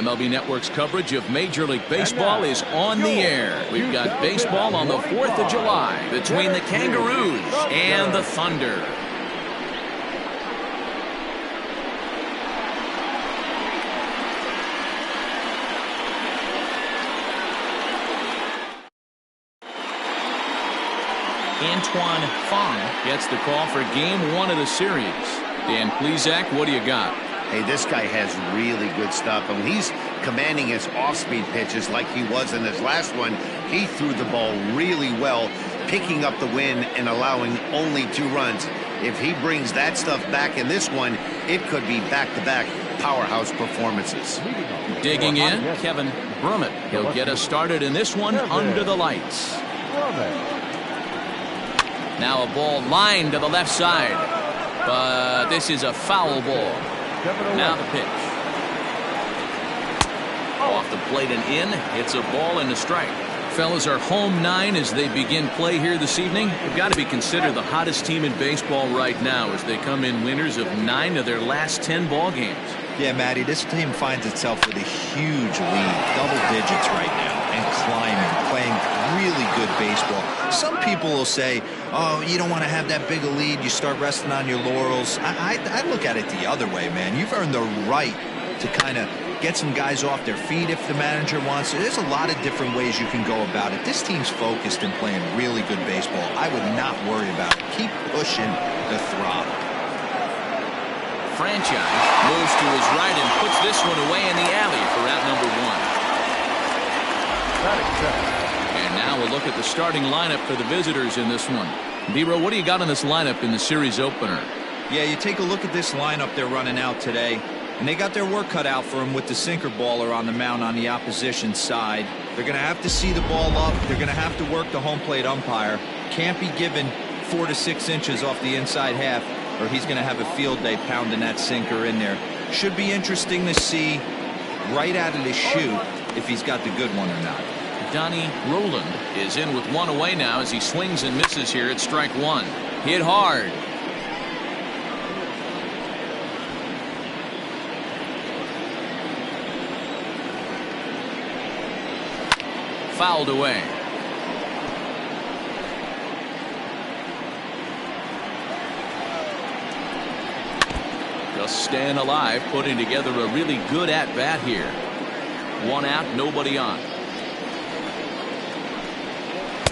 MLB Network's coverage of Major League Baseball is on the air. We've got baseball on the 4th of July between the Kangaroos and the Thunder. Antoine Fong gets the call for game 1 of the series. Dan Plesac, what do you got? Hey, this guy has really good stuff, and he's commanding his off-speed pitches like he was in his last one. He threw the ball really well, picking up the win and allowing only 2 runs. If he brings that stuff back in this one, it could be back-to-back powerhouse performances. Digging in, Kevin Brummett. He'll get us started in this one under the lights. Now a ball lined to the left side, but this is a foul ball. Now the pitch. Off the plate and in. It's a ball and a strike. Fellas, are home 9 as they begin play here this evening. They've got to be considered the hottest team in baseball right now as they come in winners of 9 of their last 10 ball games. Yeah, Matty, this team finds itself with a huge lead, double digits right now, and climbing, playing really good baseball. Some people will say, oh, you don't want to have that big a lead, you start resting on your laurels. I look at it the other way, man. You've earned the right to kind of get some guys off their feet if the manager wants to. There's a lot of different ways you can go about it. This team's focused and playing really good baseball. I would not worry about it. Keep pushing the throttle. Franchise moves to his right and puts this one away in the alley for out number 1. And now we'll look at the starting lineup for the visitors in this one. D-Row, what do you got in this lineup in the series opener? Yeah, you take a look at this lineup they're running out today, and they got their work cut out for them with the sinker baller on the mound on the opposition side. They're going to have to see the ball up. They're going to have to work the home plate umpire. Can't be given 4 to 6 inches off the inside half, or he's going to have a field day pounding that sinker in there. Should be interesting to see right out of the chute if he's got the good one or not. Donnie Roland is in with 1 away now as he swings and misses here at strike 1. Hit hard. Fouled away. Just staying alive, putting together a really good at-bat here. 1 out, nobody on.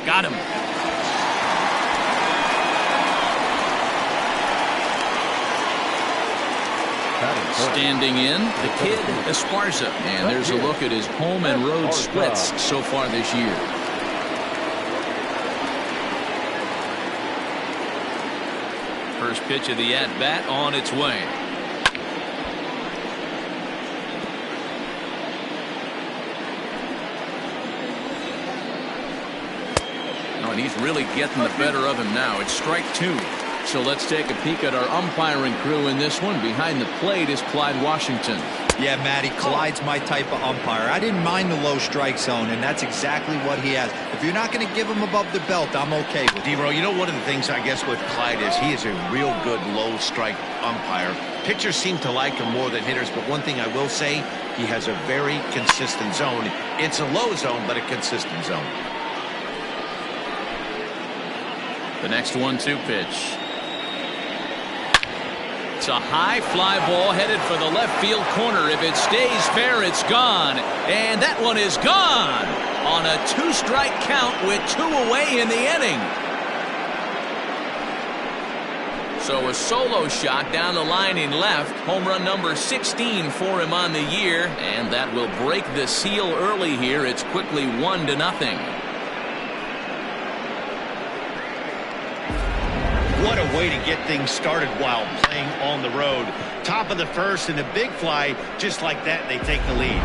Got him. Standing in, the kid Esparza. And there's a look at his home and road splits so far this year. First pitch of the at-bat on its way. And he's really getting the better of him now. It's strike 2. So let's take a peek at our umpiring crew in this one. Behind the plate is Clyde Washington. Yeah, Matty, Clyde's my type of umpire. I didn't mind the low strike zone, and that's exactly what he has. If you're not going to give him above the belt, I'm okay with it. D-Row, you know, one of the things I guess with Clyde is he is a real good low strike umpire. Pitchers seem to like him more than hitters, but one thing I will say, he has a very consistent zone. It's a low zone, but a consistent zone. The next 1-2 pitch. It's a high fly ball headed for the left field corner. If it stays fair, it's gone. And that one is gone on a 2-strike count with 2 away in the inning. So a solo shot down the line in left. Home run number 16 for him on the year. And that will break the seal early here. It's quickly 1-0. What a way to get things started while playing on the road. Top of the first and a big fly just like that, they take the lead.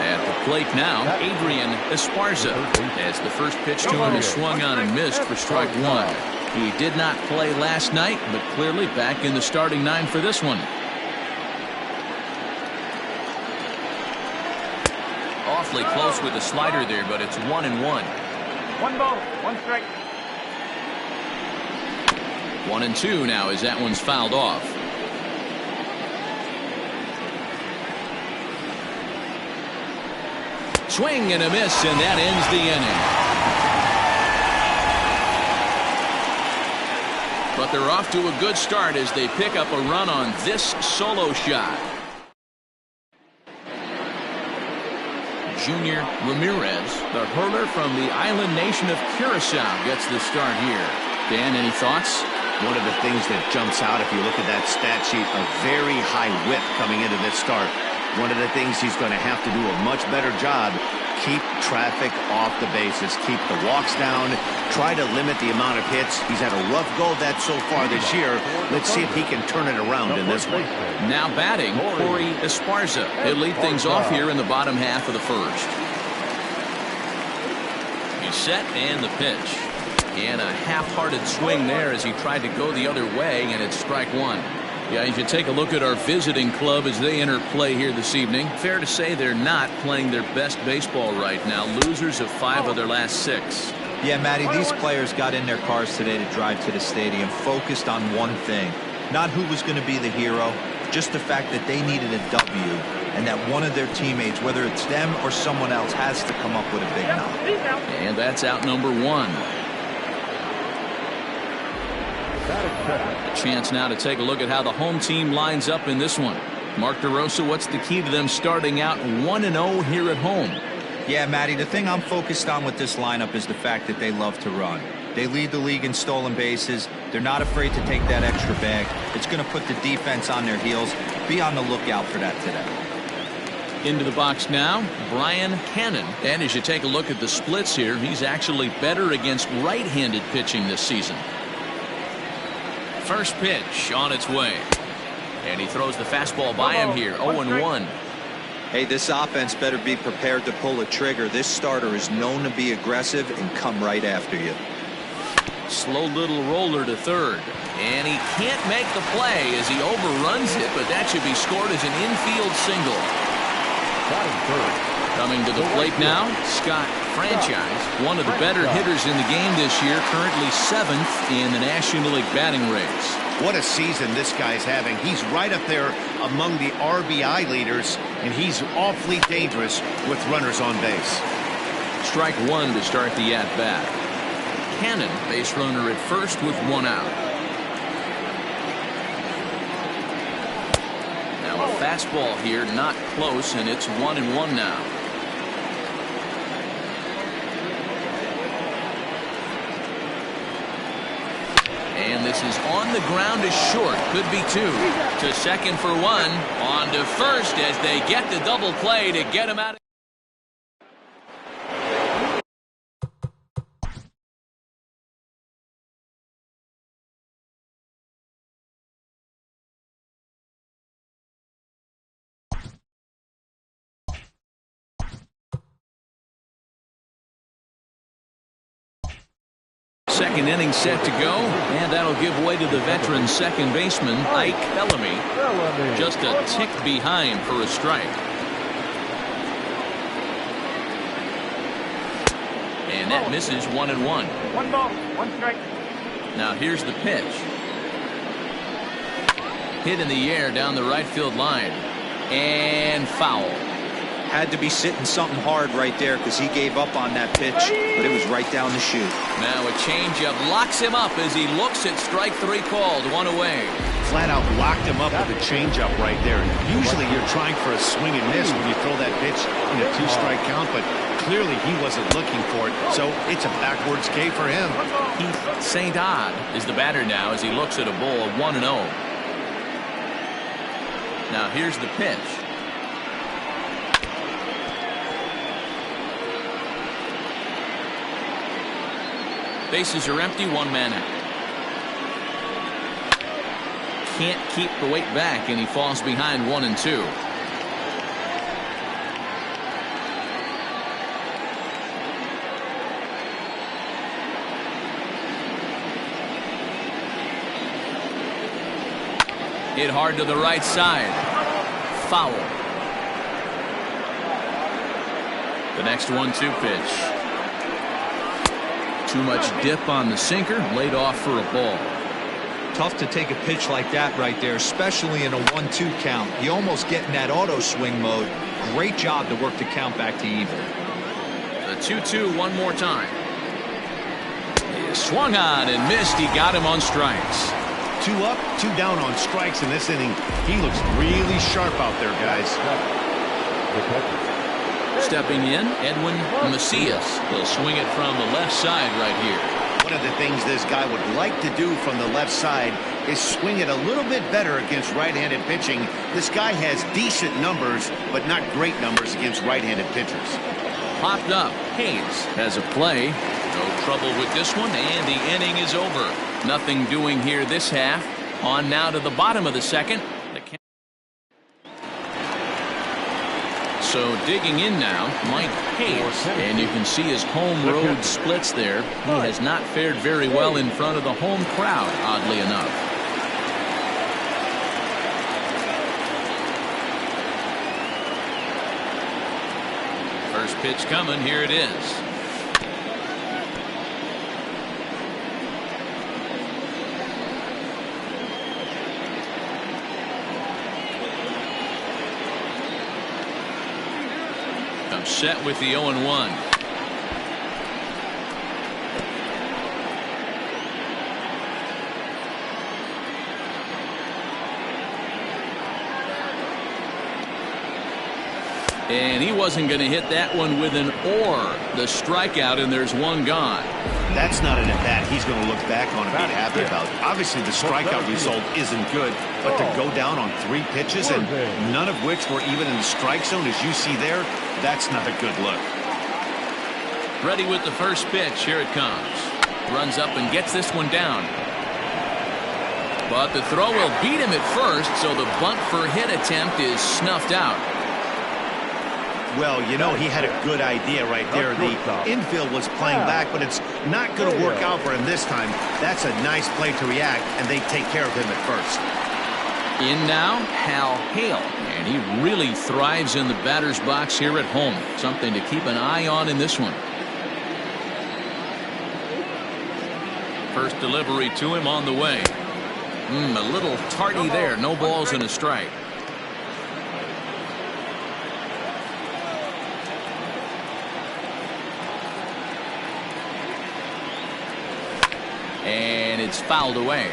At the plate now, Adrian Esparza, as the first pitch to him is swung on and missed for strike 1. He did not play last night, but clearly back in the starting 9 for this one. Awfully close with the slider there, but it's 1-1. 1 ball, 1 strike. 1-2 now as that one's fouled off. Swing and a miss, and that ends the inning. But they're off to a good start as they pick up a run on this solo shot. Junior Ramirez, the hurler from the island nation of Curacao, gets the start here. Dan, any thoughts? One of the things that jumps out, if you look at that stat sheet, a very high whip coming into this start. One of the things he's going to have to do a much better job, keep traffic off the bases, keep the walks down, try to limit the amount of hits. He's had a rough go of that so far this year. Let's see if he can turn it around in this one. Now batting, Corey Esparza. He'll lead things off here in the bottom half of the first. He's set and the pitch. And a half-hearted swing there as he tried to go the other way, and it's strike one. Yeah, you should take a look at our visiting club as they enter play here this evening. Fair to say they're not playing their best baseball right now. Losers of 5 of their last 6. Yeah, Matty, these players got in their cars today to drive to the stadium, focused on one thing. Not who was going to be the hero, just the fact that they needed a W, and that one of their teammates, whether it's them or someone else, has to come up with a big knock. And that's out number 1. A chance now to take a look at how the home team lines up in this one. Mark DeRosa, what's the key to them starting out 1-0 here at home? Yeah, Matty, the thing I'm focused on with this lineup is the fact that they love to run. They lead the league in stolen bases. They're not afraid to take that extra bag. It's going to put the defense on their heels. Be on the lookout for that today. Into the box now, Brian Cannon. And as you take a look at the splits here, he's actually better against right-handed pitching this season. First pitch on its way. And he throws the fastball by him here. 0-1. Hey, this offense better be prepared to pull a trigger. This starter is known to be aggressive and come right after you. Slow little roller to third. And he can't make the play as he overruns it, but that should be scored as an infield single. Coming to the plate now, Scott Franchise, one of the better hitters in the game this year, currently 7th in the National League batting race. What a season this guy's having. He's right up there among the RBI leaders, and he's awfully dangerous with runners on base. Strike 1 to start the at-bat. Cannon, base runner at first with 1 out. Now a fastball here, not close, and it's 1-1 now. And this is on the ground is short. Could be 2. To second for 1. On to first as they get the double play to get him out. Second inning set to go, and that'll give way to the veteran second baseman Ike Bellamy, just a tick behind for a strike. And that misses 1-1. 1 ball, 1 strike. Now here's the pitch. Hit in the air down the right field line, and foul. Had to be sitting something hard right there because he gave up on that pitch, but it was right down the chute. Now a changeup locks him up as he looks at strike 3 called. 1 away. Flat out locked him up with a changeup right there. Usually you're trying for a swing and miss when you throw that pitch in a 2-strike count, but clearly he wasn't looking for it, so it's a backwards K for him. Keith St. Odd is the batter now as he looks at a ball of 1-0. Now here's the pitch. Bases are empty, 1 man out. Can't keep the weight back, and he falls behind 1-2. Hit hard to the right side. Foul. The next 1-2 pitch. Too much dip on the sinker, laid off for a ball. Tough to take a pitch like that right there, especially in a 1-2 count. You almost get in that auto swing mode. Great job to work the count back to even. 2-2 one more time. He swung on and missed. He got him on strikes. 2 up, 2 down on strikes in this inning. He looks really sharp out there, guys. Stepping in, Edwin Macias. He'll swing it from the left side right here. One of the things this guy would like to do from the left side is swing it a little bit better against right-handed pitching. This guy has decent numbers, but not great numbers against right-handed pitchers. Popped up. Hayes has a play. No trouble with this one, and the inning is over. Nothing doing here this half. On now to the bottom of the second. So digging in now, Mike Hayes, and you can see his home road splits there. He has not fared very well in front of the home crowd, oddly enough. First pitch coming, here it is. Set with the 0-1. And he wasn't going to hit that one with an or. The strikeout, and there's one gone. That's not an at-bat he's going to look back on and be happy about. Obviously, the strikeout result isn't good, but to go down on 3 pitches and none of which were even in the strike zone, as you see there, that's not a good look. Ready with the first pitch. Here it comes. Runs up and gets this one down. But the throw will beat him at first, so the bunt for hit attempt is snuffed out. Well, you know, he had a good idea right there. The infield was playing back, but it's not going to work out for him this time. That's a nice play to react, and they take care of him at first. In now, Hal Hale, and he really thrives in the batter's box here at home. Something to keep an eye on in this one. First delivery to him on the way. A little tardy there. No balls and a strike. And it's fouled away.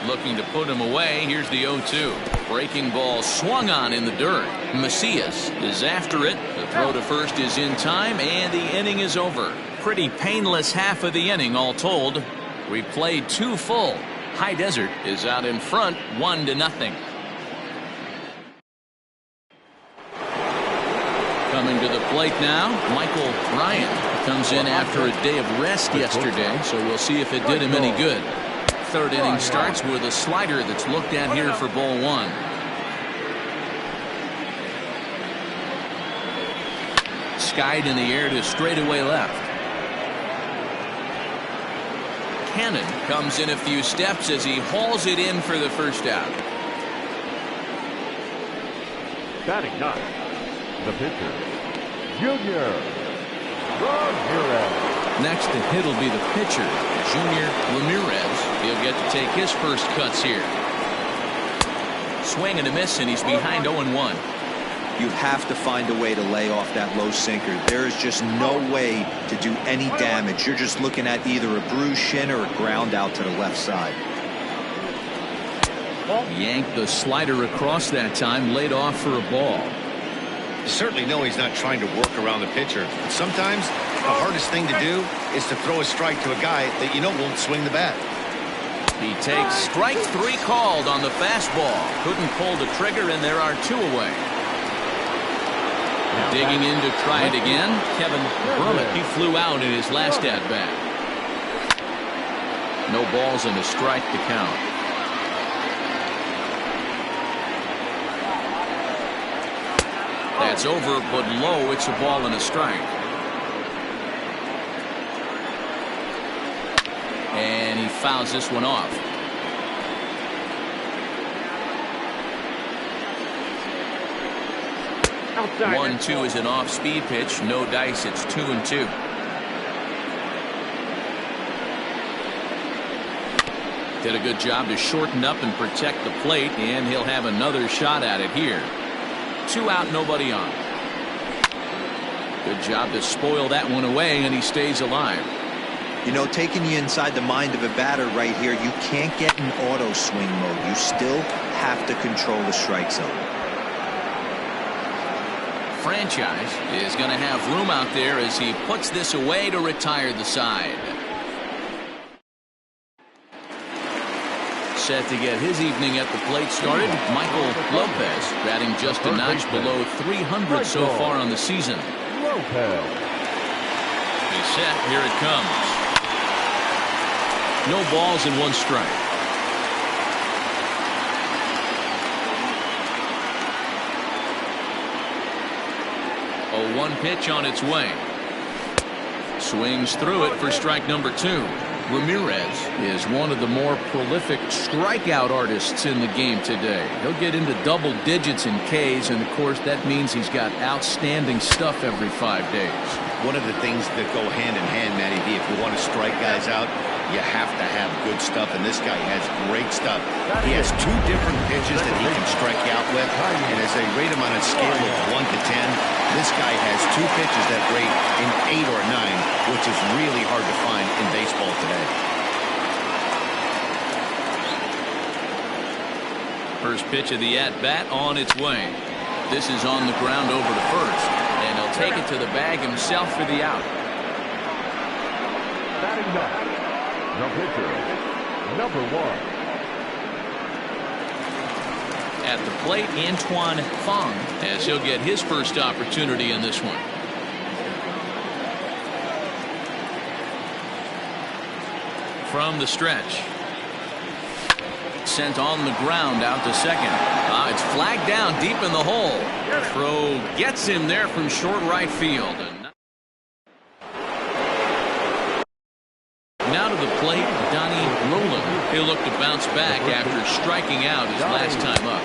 Looking to put him away. Here's the 0-2. Breaking ball swung on in the dirt. Macias is after it. The throw to first is in time, and the inning is over. Pretty painless half of the inning all told. We played 2 full. High Desert is out in front 1-0. Coming to the plate now, Michael Ryan comes in after a day of rest yesterday, so we'll see if it did him any good. Third inning starts with a slider that's looked at here for ball 1. Skied in the air to straightaway left. Cannon comes in a few steps as he hauls it in for the first out. Batting 9. The pitcher, Junior Ramirez. Next to hit will be the pitcher, Junior Ramirez. He'll get to take his first cuts here. Swing and a miss, and he's behind 0-1. You have to find a way to lay off that low sinker. There is just no way to do any damage. You're just looking at either a bruised shin or a ground out to the left side. Yanked the slider across that time, laid off for a ball. You certainly know he's not trying to work around the pitcher. But sometimes the hardest thing to do is to throw a strike to a guy that you know won't swing the bat. He takes strike 3 called on the fastball. Couldn't pull the trigger, and there are 2 away. Digging in to try it again, Kevin Brummett. He flew out in his last at-bat. No balls and a strike to count. That's over, but low. It's a ball and a strike. And he fouls this one off. 1-2 is an off-speed pitch. No dice. It's 2-2. Did a good job to shorten up and protect the plate, and he'll have another shot at it here. 2 out, nobody on. Good job to spoil that one away, and he stays alive. You know, taking you inside the mind of a batter right here, you can't get in auto swing mode. You still have to control the strike zone. Franchise is going to have room out there as he puts this away to retire the side. Set to get his evening at the plate started, Michael Lopez, batting just a notch below 300 so far on the season. Lopez. He's set. Here it comes. No balls and 1 strike. A 1 pitch on its way. Swings through it for strike number 2. Ramirez is one of the more prolific strikeout artists in the game today. He'll get into double digits in Ks, and of course that means he's got outstanding stuff every 5 days. One of the things that go hand in hand, Matty B, if you want to strike guys out, you have to have good stuff, and this guy has great stuff. He has 2 different pitches that he can strike you out with, and as they rate him on a scale of 1 to 10, this guy has 2 pitches that rate in 8 or 9, which is really hard to find in baseball today. First pitch of the at-bat on its way. This is on the ground over to first, and he'll take it to the bag himself for the out. Batting back, the pitcher, number 1. At the plate, Antoine Fong, as he'll get his first opportunity in this one. From the stretch. Sent on the ground out to second. It's flagged down deep in the hole. Throw gets him there from short right field. Now to the plate, Donnie Roland. He'll look to bounce back after striking out his last time up.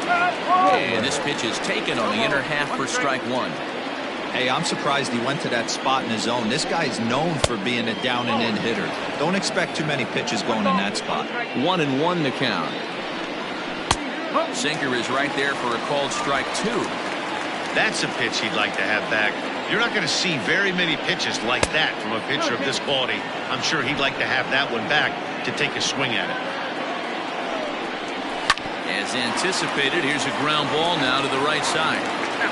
And this pitch is taken on the inner half for strike 1. Hey, I'm surprised he went to that spot in his zone. This guy's known for being a down and in hitter. Don't expect too many pitches going in that spot. 1-1 to count. Sinker is right there for a called strike 2. That's a pitch he'd like to have back. You're not going to see very many pitches like that from a pitcher of this quality. I'm sure he'd like to have that one back to take a swing at it. As anticipated, here's a ground ball now to the right side.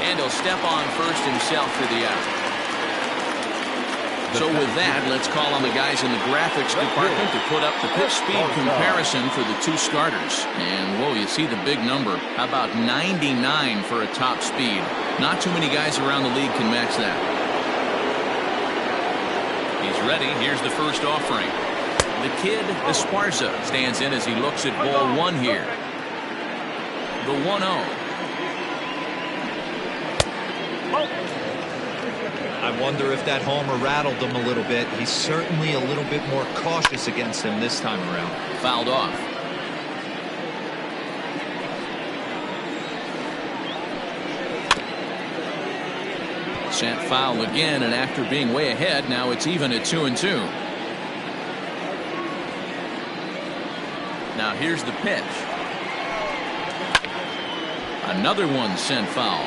And he'll step on first himself for the out. So with that, let's call on the guys in the graphics department to put up the pitch speed comparison for the 2 starters. And, whoa, you see the big number. How about 99 for a top speed? Not too many guys around the league can match that. He's ready. Here's the first offering. The kid, Esparza, stands in as he looks at ball 1 here. The 1-0. I wonder if that homer rattled him a little bit. He's certainly a little bit more cautious against him this time around. Fouled off. Sent foul again, and after being way ahead, now it's even at 2-2. Now here's the pitch. Another one sent foul.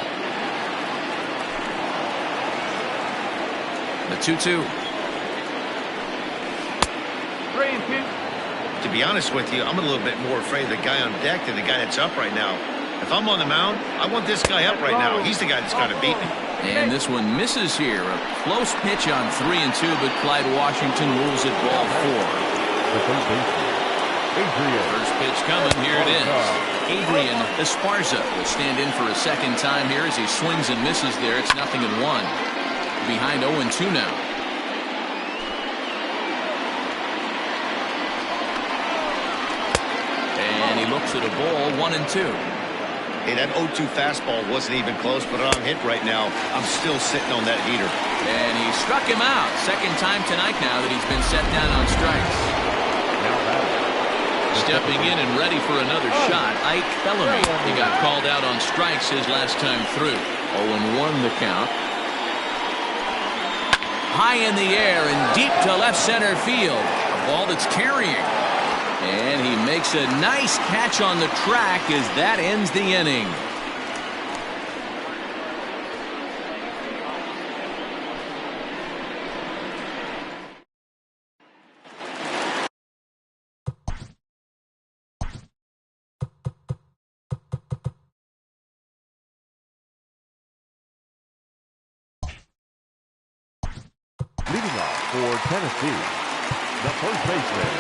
The 2-2. 3-2. To be honest with you, I'm a little bit more afraid of the guy on deck than the guy that's up right now. If I'm on the mound, I want this guy up right now. He's the guy that's got to beat me. And this one misses here. A close pitch on 3-2, but Clyde Washington rules it ball 4. The third baseman, Adrian. First pitch coming. Here it is. Adrian Esparza will stand in for a second time here as he swings and misses there. It's 0-1. Behind 0-2 now. And he looks at a ball, 1-2. Hey, that 0-2 fastball wasn't even close, but I'm hit right now. I'm still sitting on that heater. And he struck him out. Second time tonight now that he's been set down on strikes. Stepping in and ready for another shot, Ike Bellamy. He got called out on strikes his last time through. 0-1 the count. High in the air and deep to left center field. A ball that's carrying. And he makes a nice catch on the track as that ends the inning. Leading off for Tennessee, the first baseman,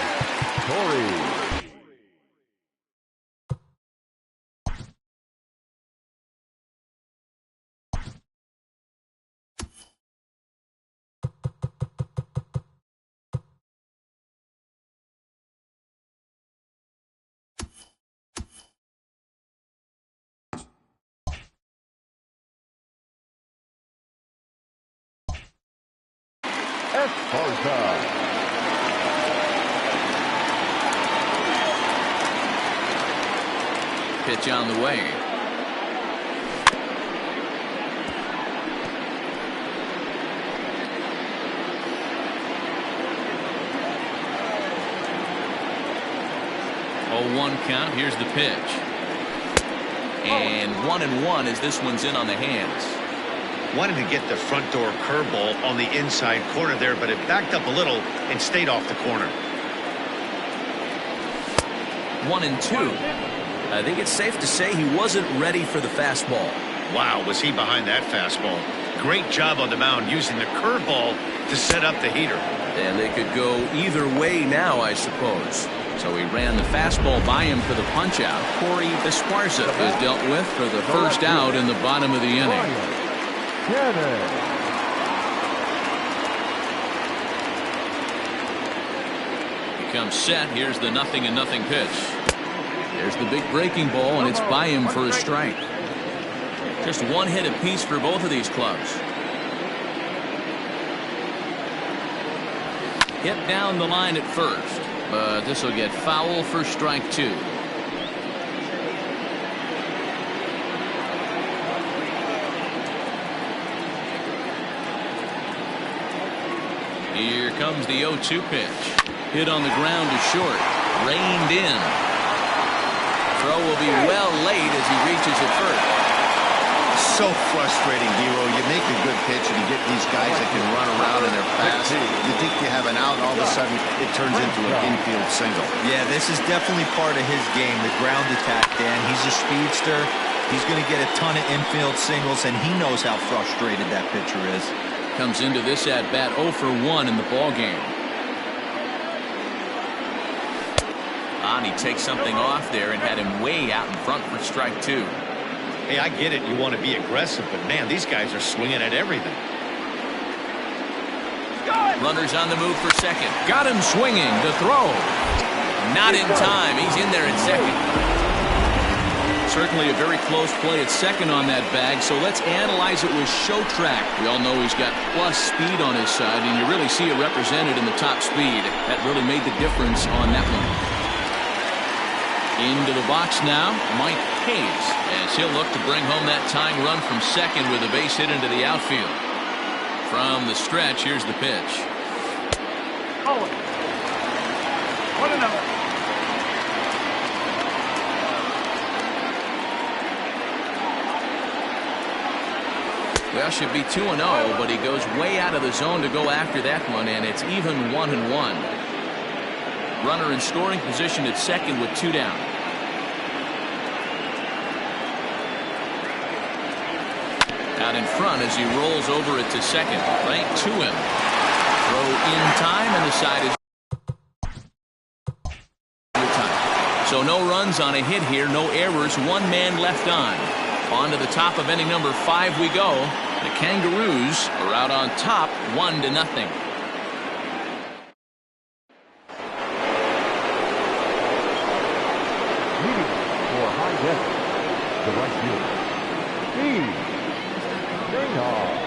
Torrey. Esparza. Pitch on the way. Oh, 1 count. Here's the pitch. And 1-1 as this one's in on the hands. Wanted to get the front door curveball on the inside corner there, but it backed up a little and stayed off the corner. 1-2. I think it's safe to say he wasn't ready for the fastball. Wow, was he behind that fastball. Great job on the mound using the curveball to set up the heater. And they could go either way now, I suppose. So he ran the fastball by him for the punch-out. Corey Esparza is dealt with for the first out in the bottom of the inning. He comes set. Here's the 0-0 pitch. There's the big breaking ball, and it's by him for a strike. Just 1 hit apiece for both of these clubs. Hit down the line at first, but this will get foul for strike 2. Here comes the 0-2 pitch. Hit on the ground to short. Reined in. Throw will be well late as he reaches it first. So frustrating, Hero. You make a good pitch and you get these guys that can run around and they're fast. You think you have an out, and all of a sudden it turns into an infield single. Yeah, this is definitely part of his game, the ground attack, Dan. He's a speedster. He's going to get a ton of infield singles, and he knows how frustrated that pitcher is. Comes into this at bat 0 for 1 in the ball game. And he takes something off there and had him way out in front for strike 2. Hey, I get it. You want to be aggressive, but man, these guys are swinging at everything. Runners on the move for second. Got him swinging. The throw. Not in time. He's in there at second. Certainly a very close play at second on that bag, so let's analyze it with show track. We all know he's got plus speed on his side, and you really see it represented in the top speed. That really made the difference on that one. Into the box now, Mike Hayes, as he'll look to bring home that tying run from second with a base hit into the outfield. From the stretch, here's the pitch. 1-0. Well, should be 2-0, but he goes way out of the zone to go after that one, and it's even 1-1. Runner in scoring position at second with 2 down. Out in front as he rolls over it to second, right to him. Throw in time, and the side is time. So no runs on a hit here, no errors, 1 man left on. On to the top of inning number 5 we go. The Kangaroos are out on top 1-0. Leading for high desert, the right fielder, Steve Dana.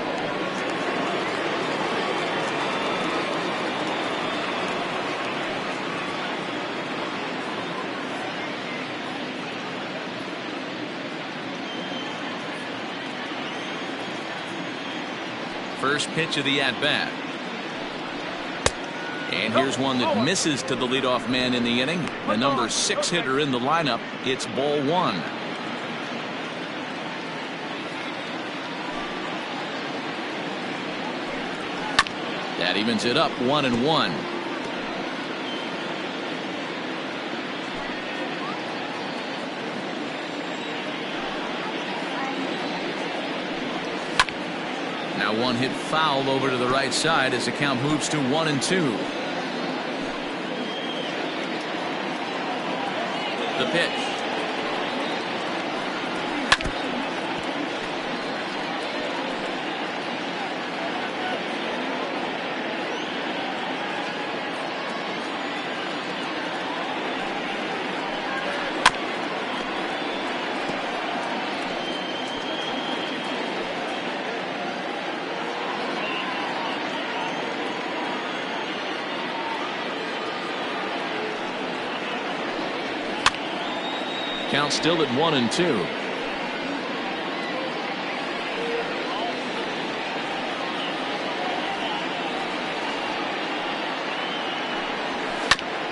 First pitch of the at-bat. And here's one that misses to the leadoff man in the inning. The number 6 hitter in the lineup. It's ball 1. That evens it up 1-1. Now one hit foul over to the right side as the count moves to 1-2. The pitch. Count still at 1-2.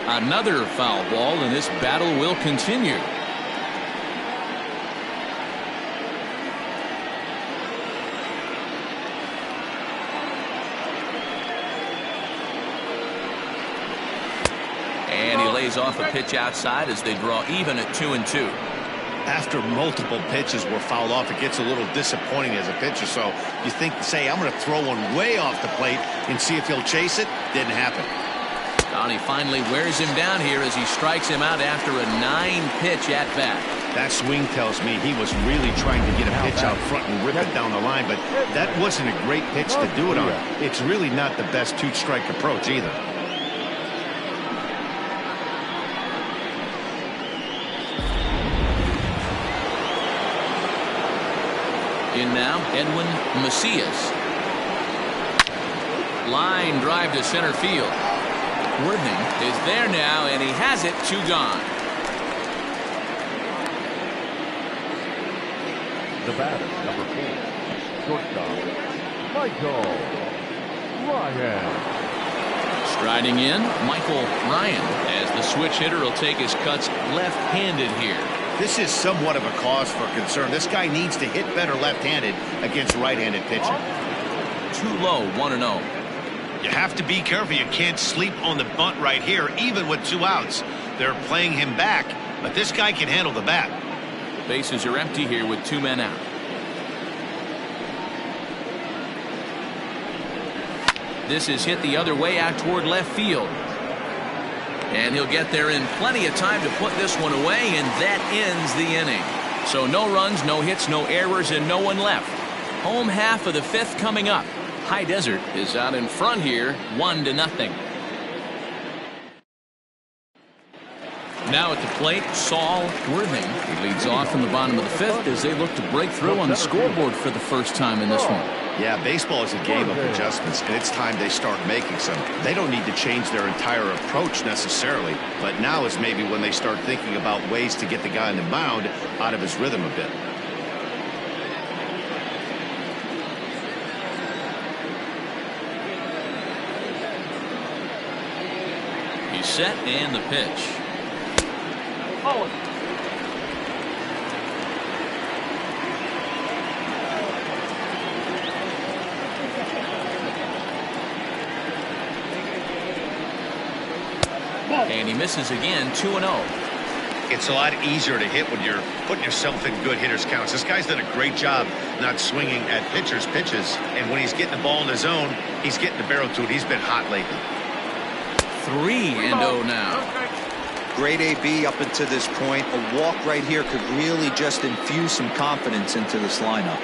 Another foul ball, and this battle will continue. And he lays off a pitch outside as they draw even at 2-2. After multiple pitches were fouled off, it gets a little disappointing as a pitcher. So you think, say, I'm going to throw one way off the plate and see if he'll chase it. Didn't happen. Donnie finally wears him down here as he strikes him out after a 9-pitch at bat. That swing tells me he was really trying to get a pitch out front and rip it down the line, but that wasn't a great pitch to do it on. It's really not the best two-strike approach either. In now, Edwin Macias. Line drive to center field. Worthing is there now, and he has it. 2 gone. The batter, number 4, shortstop, Michael Ryan. Striding in, Michael Ryan, as the switch hitter will take his cuts left-handed here. This is somewhat of a cause for concern. This guy needs to hit better left-handed against right-handed pitching. Too low, 1-0. You have to be careful. You can't sleep on the bunt right here, even with 2 outs. They're playing him back, but this guy can handle the bat. Bases are empty here with 2 men out. This is hit the other way out toward left field. And he'll get there in plenty of time to put this one away, and that ends the inning. So no runs, no hits, no errors, and no one left. Home half of the 5th coming up. High Desert is out in front here, 1-0. Now at the plate, Saul Worthing. He leads off in the bottom of the 5th as they look to break through on the scoreboard for the first time in this one. Yeah, baseball is a game of adjustments, and it's time they start making some. They don't need to change their entire approach necessarily, but now is maybe when they start thinking about ways to get the guy on the mound out of his rhythm a bit. He's set, and the pitch. Oh. And he misses again, 2-0. It's a lot easier to hit when you're putting yourself in good hitters' counts. This guy's done a great job not swinging at pitchers' pitches, and when he's getting the ball in the zone, he's getting the barrel to it. He's been hot lately. 3-0 now. Great AB up until this point. A walk right here could really just infuse some confidence into this lineup.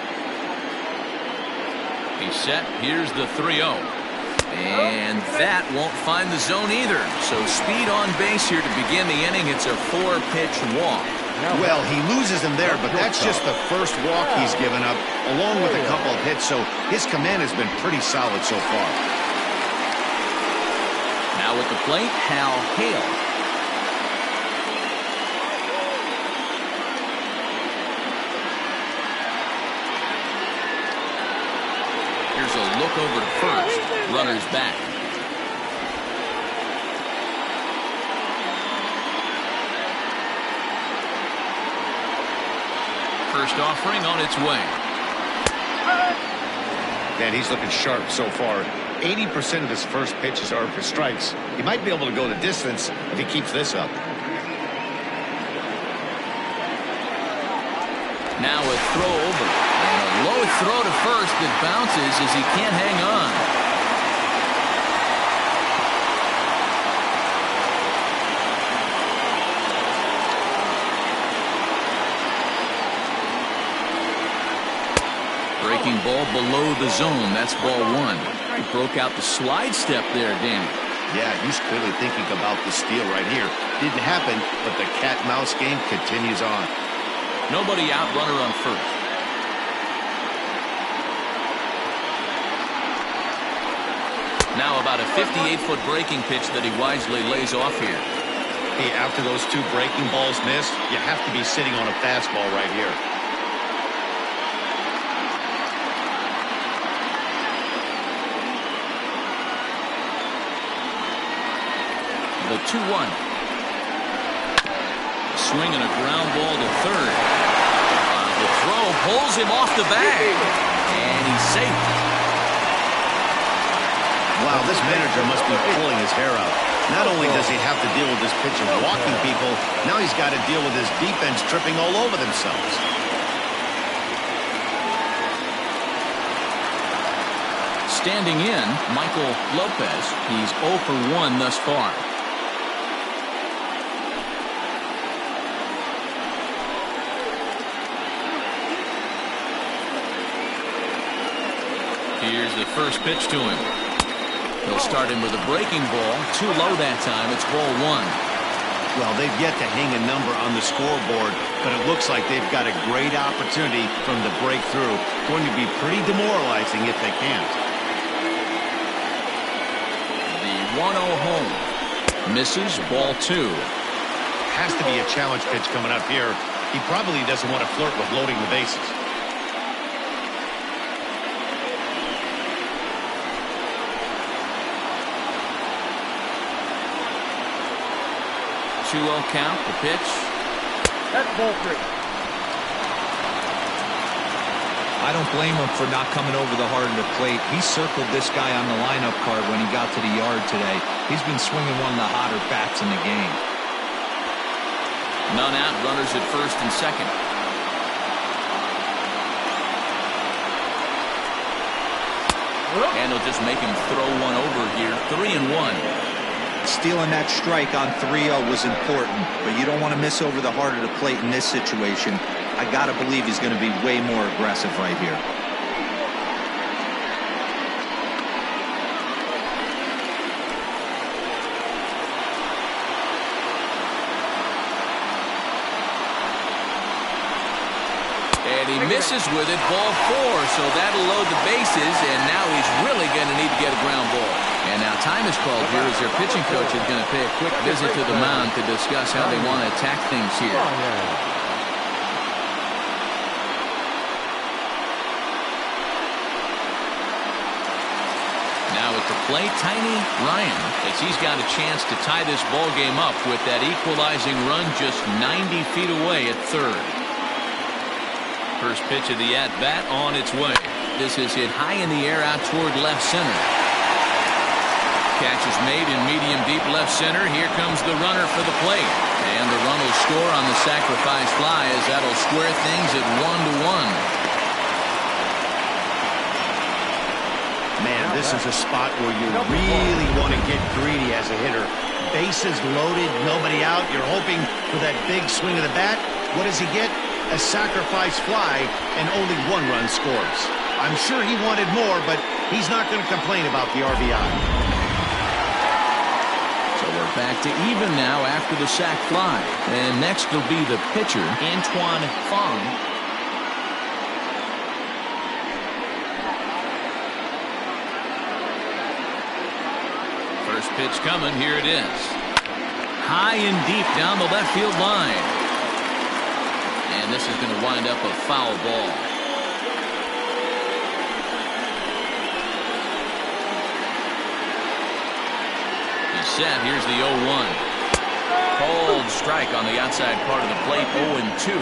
He's set. Here's the 3-0. And that won't find the zone either. So speed on base here to begin the inning. It's a 4-pitch walk. Well, he loses him there, but that's just the first walk he's given up, along with a couple of hits, so his command has been pretty solid so far. Now at the plate, Hal Hale. Here's a look over to first. Runners back. first offering on its way. Man, he's looking sharp so far. 80% of his first pitches are for strikes. He might be able to go the distance if he keeps this up. Now a throw over. And a low throw to first that bounces as he can't hang on. Breaking ball below the zone. That's ball one. He broke out the slide step there, Danny. Yeah, he's clearly thinking about the steal right here. Didn't happen, but the cat-mouse game continues on. Nobody out, runner on first. Now about a 58-foot breaking pitch that he wisely lays off here. Hey, after those two breaking balls missed, you have to be sitting on a fastball right here. The 2-1. Swing and a ground ball to third. The throw pulls him off the bag. And he's safe. Wow, this manager must be pulling his hair out. Not only does he have to deal with his pitcher walking people, now he's got to deal with his defense tripping all over themselves. Standing in, Michael Lopez. He's 0 for 1 thus far. Here's the first pitch to him. He'll start him with a breaking ball. Too low that time. It's ball one. Well, they've yet to hang a number on the scoreboard, but it looks like they've got a great opportunity from the breakthrough. Going to be pretty demoralizing if they can't. The 1-0 home. Misses, ball two. Has to be a challenge pitch coming up here. He probably doesn't want to flirt with loading the bases. 2-0 count, the pitch. That's ball three. I don't blame him for not coming over the heart of the plate. He circled this guy on the lineup card when he got to the yard today. He's been swinging one of the hotter bats in the game. None out, runners at first and second. And they'll just make him throw one over here. 3-1. Stealing that strike on 3-0 was important, but you don't want to miss over the heart of the plate in this situation. I got to believe he's going to be way more aggressive right here. And he misses with it, ball four, so that'll load the bases, and now he's really going to need to get a ground ball. And now time is called here as their pitching coach is going to pay a quick visit to the mound to discuss how they want to attack things here. Now at the plate, Tiny Ryan, as he's got a chance to tie this ball game up with that equalizing run just 90 feet away at third. First pitch of the at-bat on its way. This is hit high in the air out toward left center. Catch is made in medium deep left center. Here comes the runner for the plate. And the run will score on the sacrifice fly as that'll square things at 1-1. Man, this is a spot where you really want to get greedy as a hitter. Bases loaded, nobody out. You're hoping for that big swing of the bat. What does he get? A sacrifice fly, and only one run scores. I'm sure he wanted more, but he's not going to complain about the RBI. So we're back to even now after the sac fly. And next will be the pitcher, Antoine Fong. First pitch coming. Here it is. High and deep down the left field line. And this is going to wind up a foul ball. He's set. Here's the 0-1. Cold strike on the outside part of the plate. 0-2.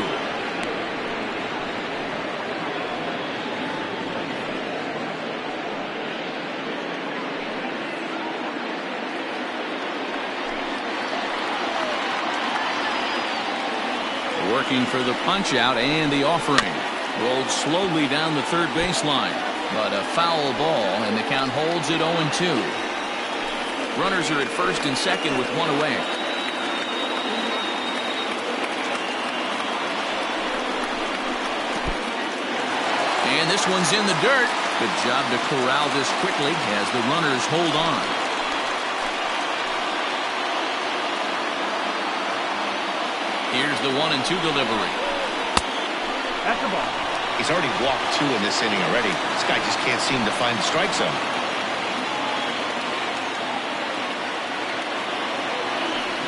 Working for the punch out and the offering. Rolled slowly down the third baseline. But a foul ball, and the count holds at 0-2. Runners are at first and second with one away. And this one's in the dirt. Good job to corral this quickly as the runners hold on. Here's the 1-2 delivery. That's the ball. He's already walked 2 in this inning already. This guy just can't seem to find the strike zone.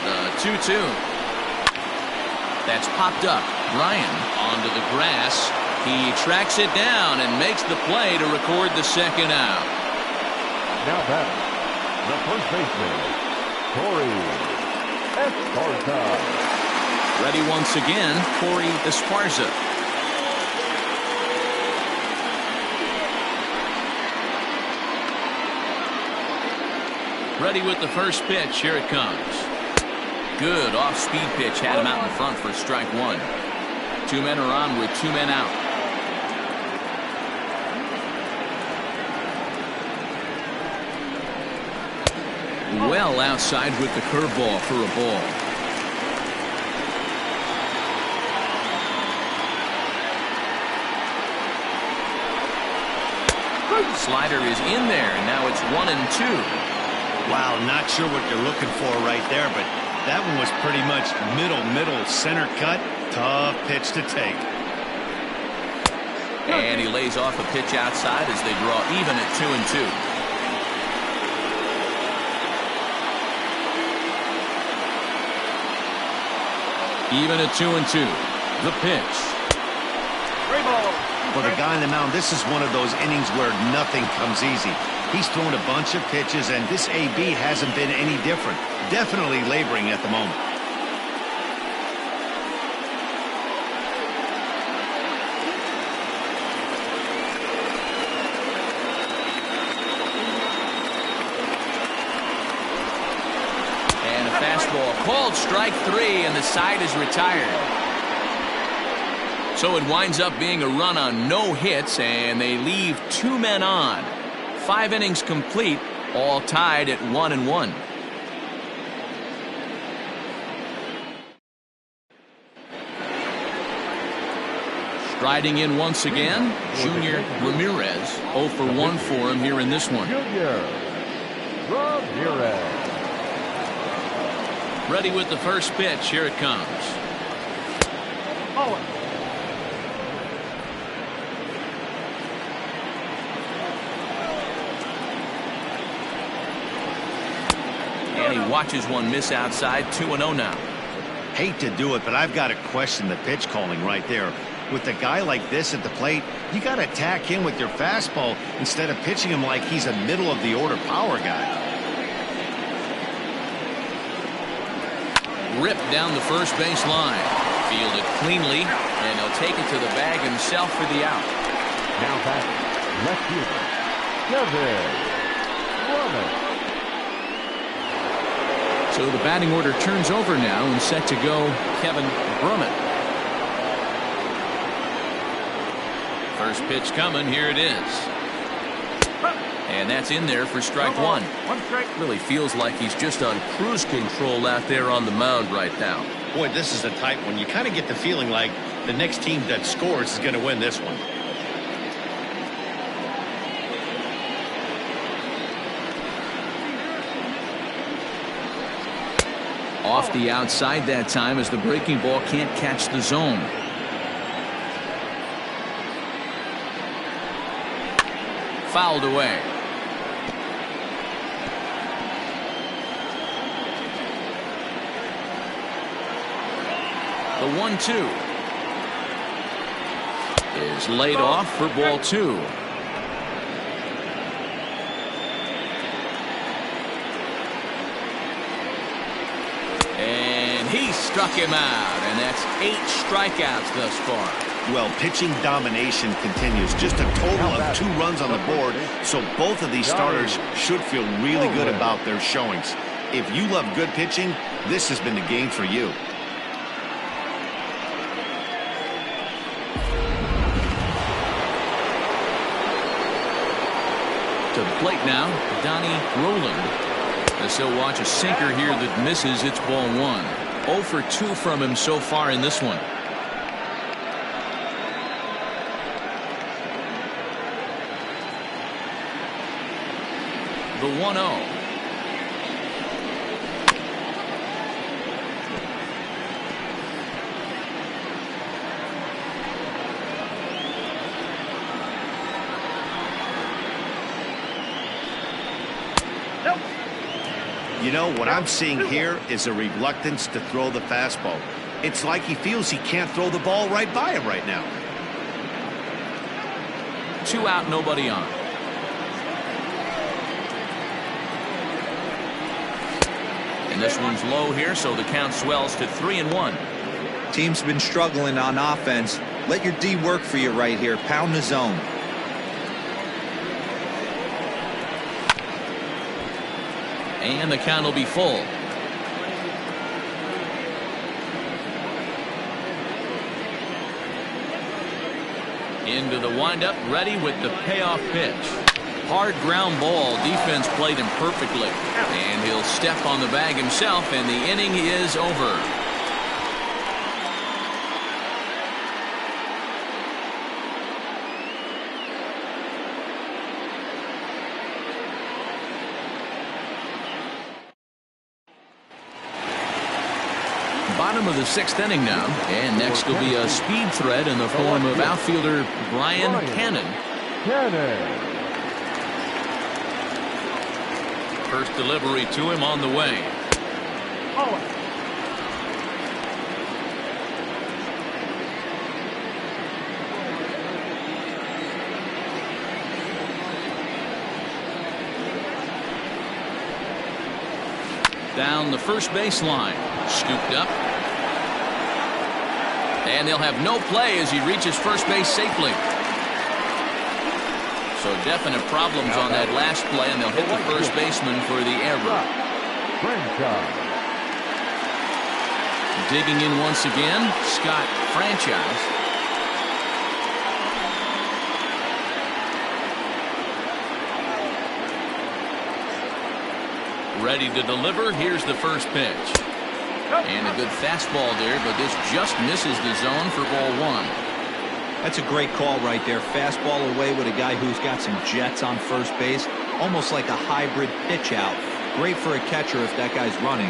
The 2-2. That's popped up. Ryan onto the grass. He tracks it down and makes the play to record the second out. Now batting, the first baseman, Corey Esparza. Ready once again, Corey Esparza. Ready with the first pitch. Here it comes. Good off-speed pitch. Had him out in front for strike 1. 2 men are on with 2 men out. Well outside with the curveball for a ball. Slider is in there, and now it's 1-2. Wow, not sure what you're looking for right there, but that one was pretty much middle center cut. Tough pitch to take. And he lays off a pitch outside as they draw even at 2-2. Even at 2-2. The pitch. For the guy on the mound, this is one of those innings where nothing comes easy. He's thrown a bunch of pitches, and this AB hasn't been any different. Definitely laboring at the moment. And a fastball called strike 3, and the side is retired. So it winds up being a run on no hits, and they leave 2 men on. 5 innings complete, all tied at 1-1. Striding in once again, Junior Ramirez. 0 for 1 for him here in this one. Junior Ramirez. Ready with the first pitch. Here it comes. Oh. And he watches one miss outside. 2-0 now. Hate to do it, but I've got to question the pitch calling right there. With a guy like this at the plate, you got to attack him with your fastball instead of pitching him like he's a middle-of-the-order power guy. Ripped down the first base line. Fielded cleanly, and he'll take it to the bag himself for the out. Now back, left fielder, Kevin Brummett. So the batting order turns over now and set to go Kevin Brummett. First pitch coming. Here it is. And that's in there for strike 1. Really feels like he's just on cruise control out there on the mound right now. Boy, this is a tight one. You kind of get the feeling like the next team that scores is going to win this one. Off the outside that time as the breaking ball can't catch the zone. Fouled away. The 1-2 is laid off for ball 2. And he struck him out, and that's 8 strikeouts thus far. Well, pitching domination continues. Just a total of 2 runs on the board, so both of these starters should feel really good about their showings. If you love good pitching, this has been the game for you. plate now, Donnie Roland. As he'll watch a sinker here that misses. It's ball 1. 0 for 2 from him so far in this one. The 1-0. You know, what I'm seeing here is a reluctance to throw the fastball. It's like he feels he can't throw the ball right by him right now. 2 out, nobody on. And this one's low here, so the count swells to 3-1. Team's been struggling on offense. Let your D work for you right here. Pound the zone. And the count will be full. Into the windup, ready with the payoff pitch. Hard ground ball. Defense played him perfectly. And he'll step on the bag himself, and the inning is over. Bottom of the 6th inning now, and next will be a speed threat in the form of outfielder Brian Cannon. First delivery to him on the way. Down the first baseline, scooped up. And they'll have no play as he reaches first base safely. So definite problems on that last play, and they'll hit the first baseman for the error. Digging in once again, Scott Franchise. Ready to deliver. Here's the first pitch. And a good fastball there, but this just misses the zone for ball 1. That's a great call right there. Fastball away with a guy who's got some jets on first base. Almost like a hybrid pitch out. Great for a catcher if that guy's running.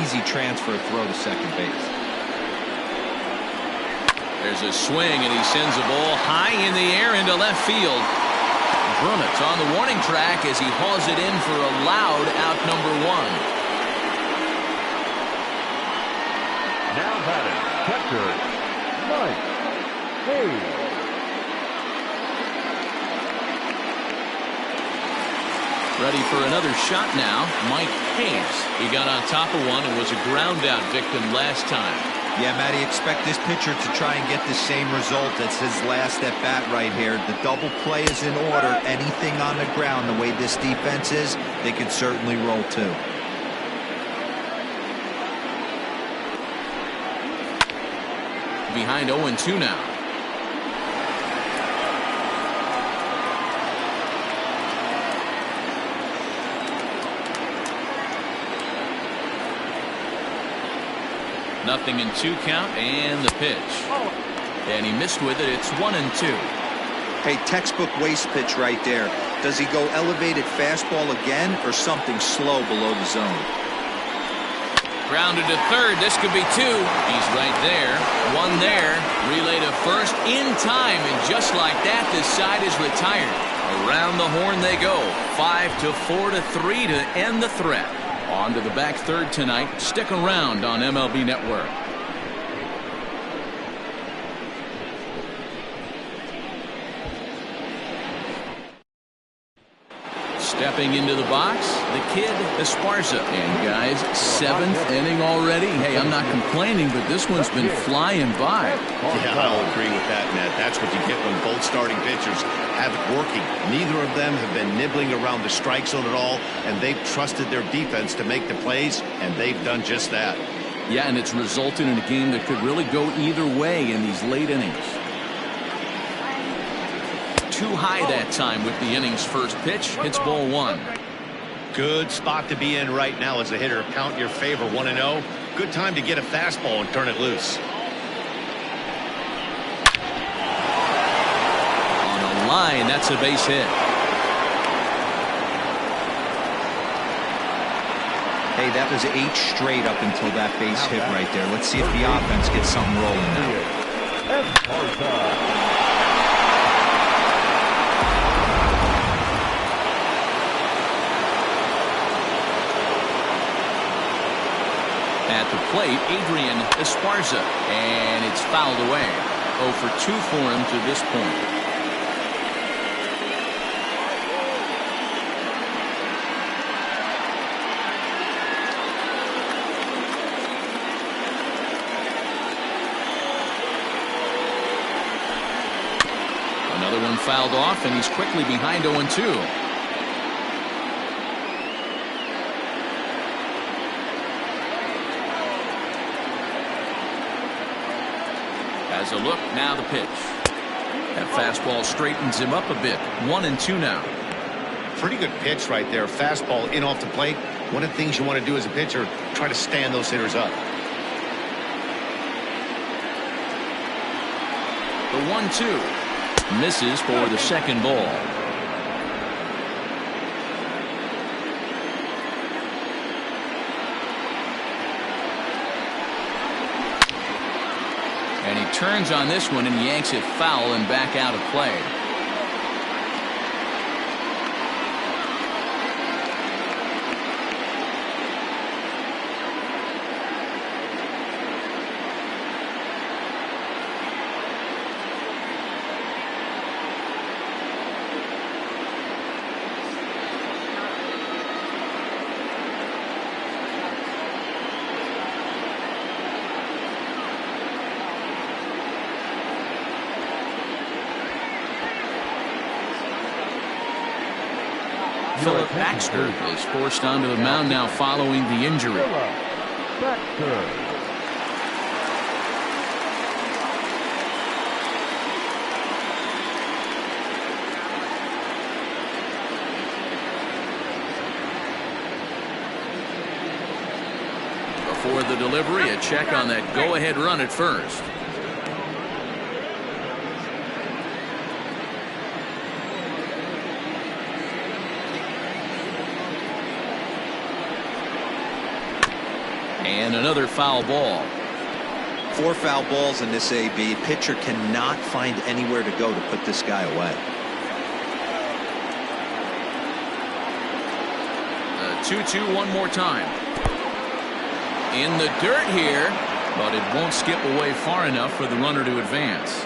Easy transfer throw to second base. There's a swing, and he sends a ball high in the air into left field. Brummett's on the warning track as he hauls it in for a loud out number 1. Now batting, catcher, Mike Hayes. Ready for another shot now, Mike Hayes. He got on top of one and was a ground out victim last time. Yeah, Matty, expect this pitcher to try and get the same result as his last at bat right here. The double play is in order. Anything on the ground, the way this defense is, they could certainly roll too. Behind 0-2 now. Nothing in 2 count, and the pitch. And he missed with it. It's 1-2. Hey, textbook waste pitch right there. Does he go elevated fastball again or something slow below the zone? Grounded to third. This could be 2. He's right there. 1 there. Relay to first in time, and just like that, this side is retired. Around the horn they go. 5-4-3 to end the threat. On to the back third tonight. Stick around on MLB Network. Stepping into the box, the kid Esparza. And guys, 7th inning already. Hey, I'm not complaining, but this one's been flying by. Yeah, I'll agree with that, Matt. That's what you get when both starting pitchers have it working. Neither of them have been nibbling around the strike zone at all, and they've trusted their defense to make the plays, and they've done just that. Yeah, and it's resulted in a game that could really go either way in these late innings. too high that time with the inning's first pitch. It's ball one. Good spot to be in right now as a hitter. Count in your favor, 1-0. Good time to get a fastball and turn it loose. On a line, that's a base hit. Hey, that was 8 straight up until that base hit right there. Let's see if the offense gets something rolling now. At the plate, Adrian Esparza, and it's fouled away. 0 for 2 for him to this point. Another one fouled off, and he's quickly behind 0-2. As a look, now the pitch. That fastball straightens him up a bit. 1-2 now. Pretty good pitch right there. Fastball in off the plate. One of the things you want to do as a pitcher, try to stand those hitters up. The 1-2. Misses for the second ball. And he turns on this one and yanks it foul and back out of play. Philip Baxter is forced onto the mound now following the injury. Before the delivery, a check on that go-ahead run at first. And another foul ball. 4 foul balls in this AB. Pitcher cannot find anywhere to go to put this guy away. 2-2 one more time. In the dirt here, but it won't skip away far enough for the runner to advance.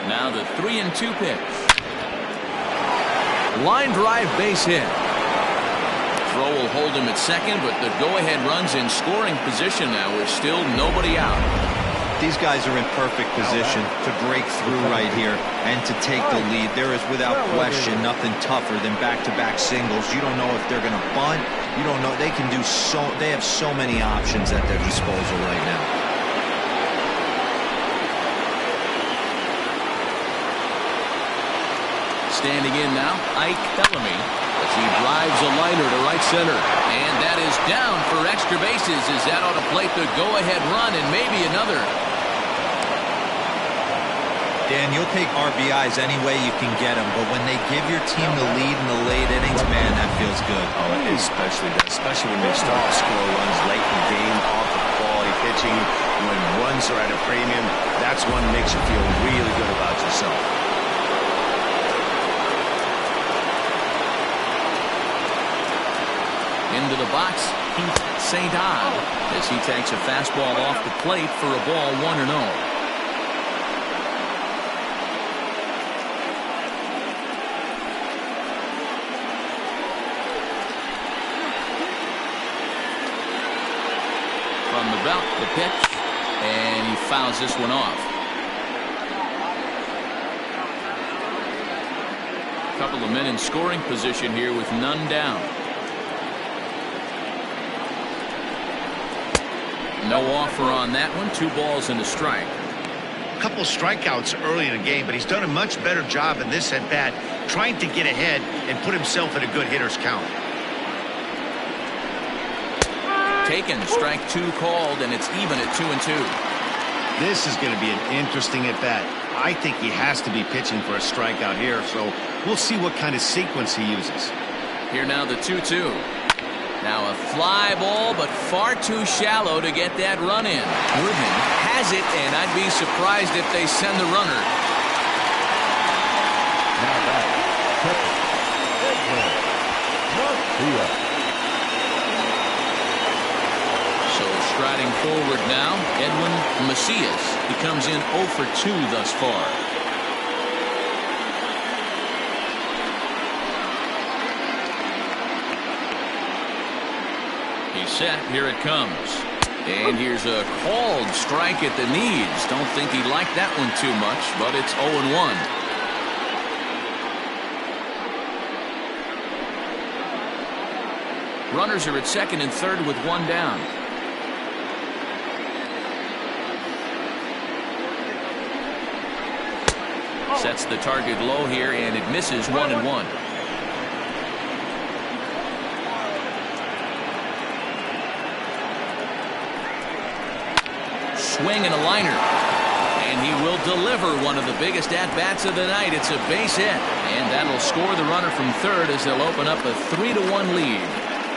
Now the 3-2 pitch. Line drive base hit. Throw will hold him at second, but the go-ahead run's in scoring position now with still nobody out. These guys are in perfect position to break through right here and to take the lead. There is without question nothing tougher than back-to-back singles. You don't know if they're going to bunt. You don't know. They can do so. They have so many options at their disposal right now. Standing in now, Ike Bellamy, as he drives a liner to right center. And that is down for extra bases as that ought to plate the go-ahead run and maybe another. Dan, you'll take RBIs any way you can get them, but when they give your team the lead in the late innings, man, that feels good. Oh, especially when they start to score runs late in the game off of quality pitching. When runs are at a premium, that's what makes you feel really good about yourself. Into the box, Keith St. Anne, as he takes a fastball off the plate for a ball 1-0. From the belt, the pitch, and he fouls this one off. A couple of men in scoring position here with none down. No offer on that one. 2 balls and a strike. A couple strikeouts early in the game, but he's done a much better job in this at bat, trying to get ahead and put himself in a good hitter's count. Taken, strike 2 called, and it's even at 2-2. This is going to be an interesting at bat. I think he has to be pitching for a strikeout here, so we'll see what kind of sequence he uses. Here now the 2-2. Now a fly ball, but far too shallow to get that run in. Woodman has it, and I'd be surprised if they send the runner. Now back. Garcia. So striding forward now, Edwin Macias. He comes in 0 for 2 thus far. He's set. Here it comes. And here's a called strike at the knees. Don't think he liked that one too much, but it's 0-1. Runners are at second and third with 1 down. Sets the target low here, and it misses 1-1. Swing and a liner. And he will deliver one of the biggest at-bats of the night. It's a base hit. And that'll score the runner from third as they'll open up a 3-1 lead.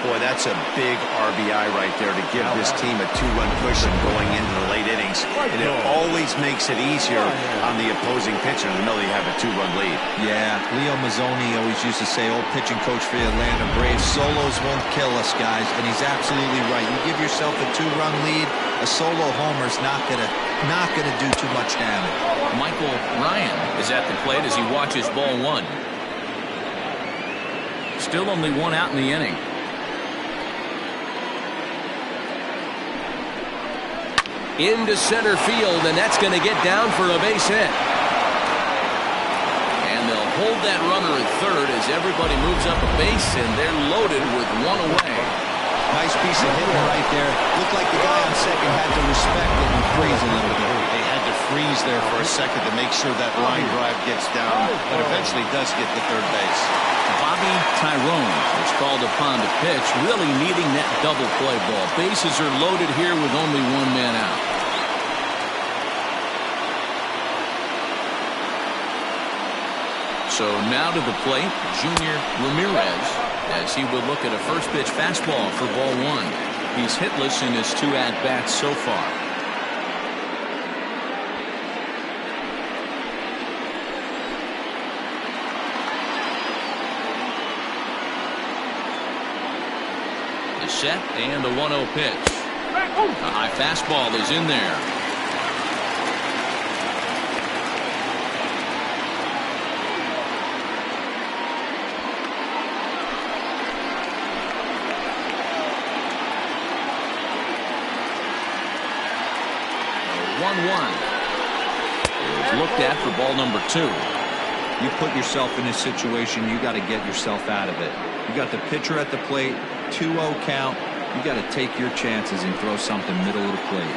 Boy, that's a big RBI right there to give this team a 2-run cushion going into the late innings. And it always makes it easier on the opposing pitcher to know they have a 2-run lead. Yeah, Leo Mazzoni always used to say, old pitching coach for the Atlanta Braves, solos won't kill us, guys. And he's absolutely right. You give yourself a 2-run lead, a solo homer's not gonna do too much damage. Michael Ryan is at the plate as he watches ball 1. Still only 1 out in the inning. Into center field, and that's going to get down for a base hit. And they'll hold that runner at third as everybody moves up a base, and they're loaded with 1 away. Nice piece of hitting right there. Looked like the guy on second had to respect it and freeze a little bit. They had to freeze there for a second to make sure that line drive gets down, but eventually does get to third base. Bobby Tyrone is called upon to pitch, really needing that double play ball. Bases are loaded here with only 1 man out. So now to the plate, Junior Ramirez, as he will look at a first pitch fastball for ball 1. He's hitless in his 2 at-bats so far. The set and the 1-0 pitch. A high fastball is in there. Is looked at for ball number 2. You put yourself in a situation, you got to get yourself out of it. You got the pitcher at the plate, 2-0 count. You got to take your chances and throw something middle of the plate.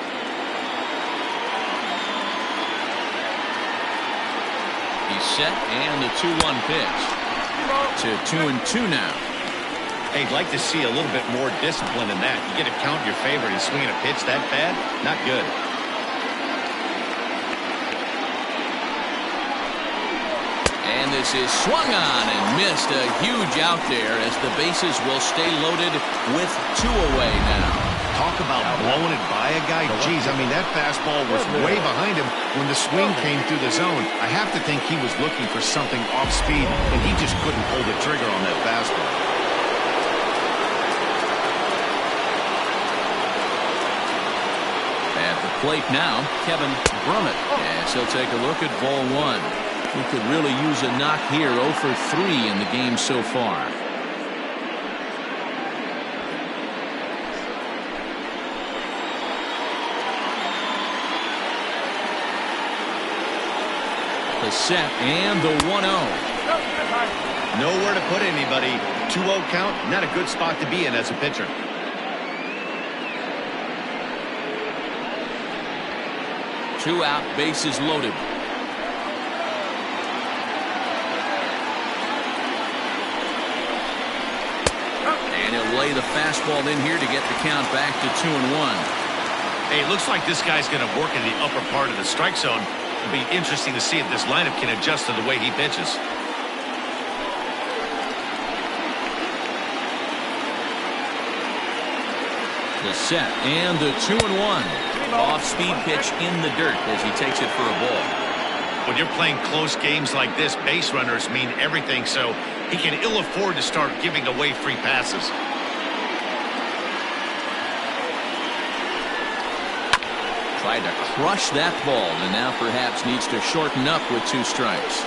He's set, and the 2-1 pitch. To 2-2 now. Hey, I'd like to see a little bit more discipline in that. You get a count in your favor and he's swinging a pitch that bad? Not good. And this is swung on and missed. A huge out there as the bases will stay loaded with 2 away now. Talk about blowing it by a guy. Geez, I mean, that fastball was way behind him when the swing came through the zone. I have to think he was looking for something off speed, and he just couldn't pull the trigger on that fastball. At the plate now, Kevin Brummett, as he'll take a look at ball 1. He could really use a knock here. 0 for 3 in the game so far. The set and the 1-0. Nowhere to put anybody. 2-0 count, not a good spot to be in as a pitcher. 2 out, bases loaded. And he'll lay the fastball in here to get the count back to 2-1. Hey, it looks like this guy's going to work in the upper part of the strike zone. It'll be interesting to see if this lineup can adjust to the way he pitches. The set and the 2-1. Off-speed pitch in the dirt as he takes it for a ball. When you're playing close games like this, base runners mean everything, so he can ill afford to start giving away free passes. Tried to crush that ball and now perhaps needs to shorten up with 2 strikes.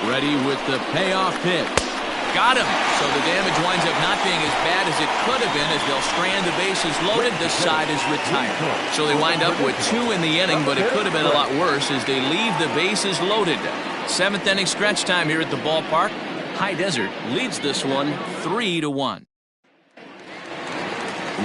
Ready with the payoff pitch. Got him. So the damage winds up not being as bad as it could have been as they'll strand the bases loaded. This side is retired. So they wind up with 2 in the inning, but it could have been a lot worse as they leave the bases loaded. 7th inning stretch time here at the ballpark. High Desert leads this one 3-1.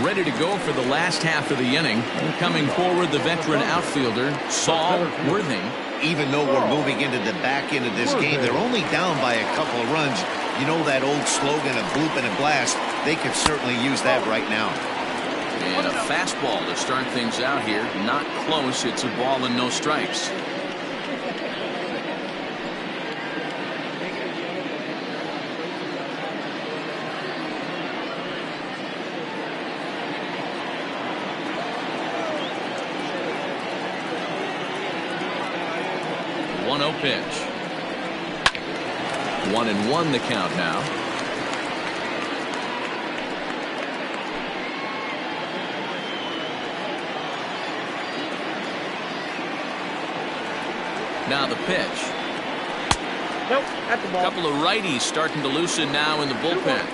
Ready to go for the last half of the inning. And coming forward, the veteran outfielder, Saul Worthing. Even though we're moving into the back end of this game, they're only down by a couple of runs. You know that old slogan of bloop and a blast? They could certainly use that right now. And a fastball to start things out here. Not close. It's a ball and no strikes. Pitch. 1-1 the count now. Now the pitch. Nope, at the ball. A couple of righties starting to loosen now in the bullpen.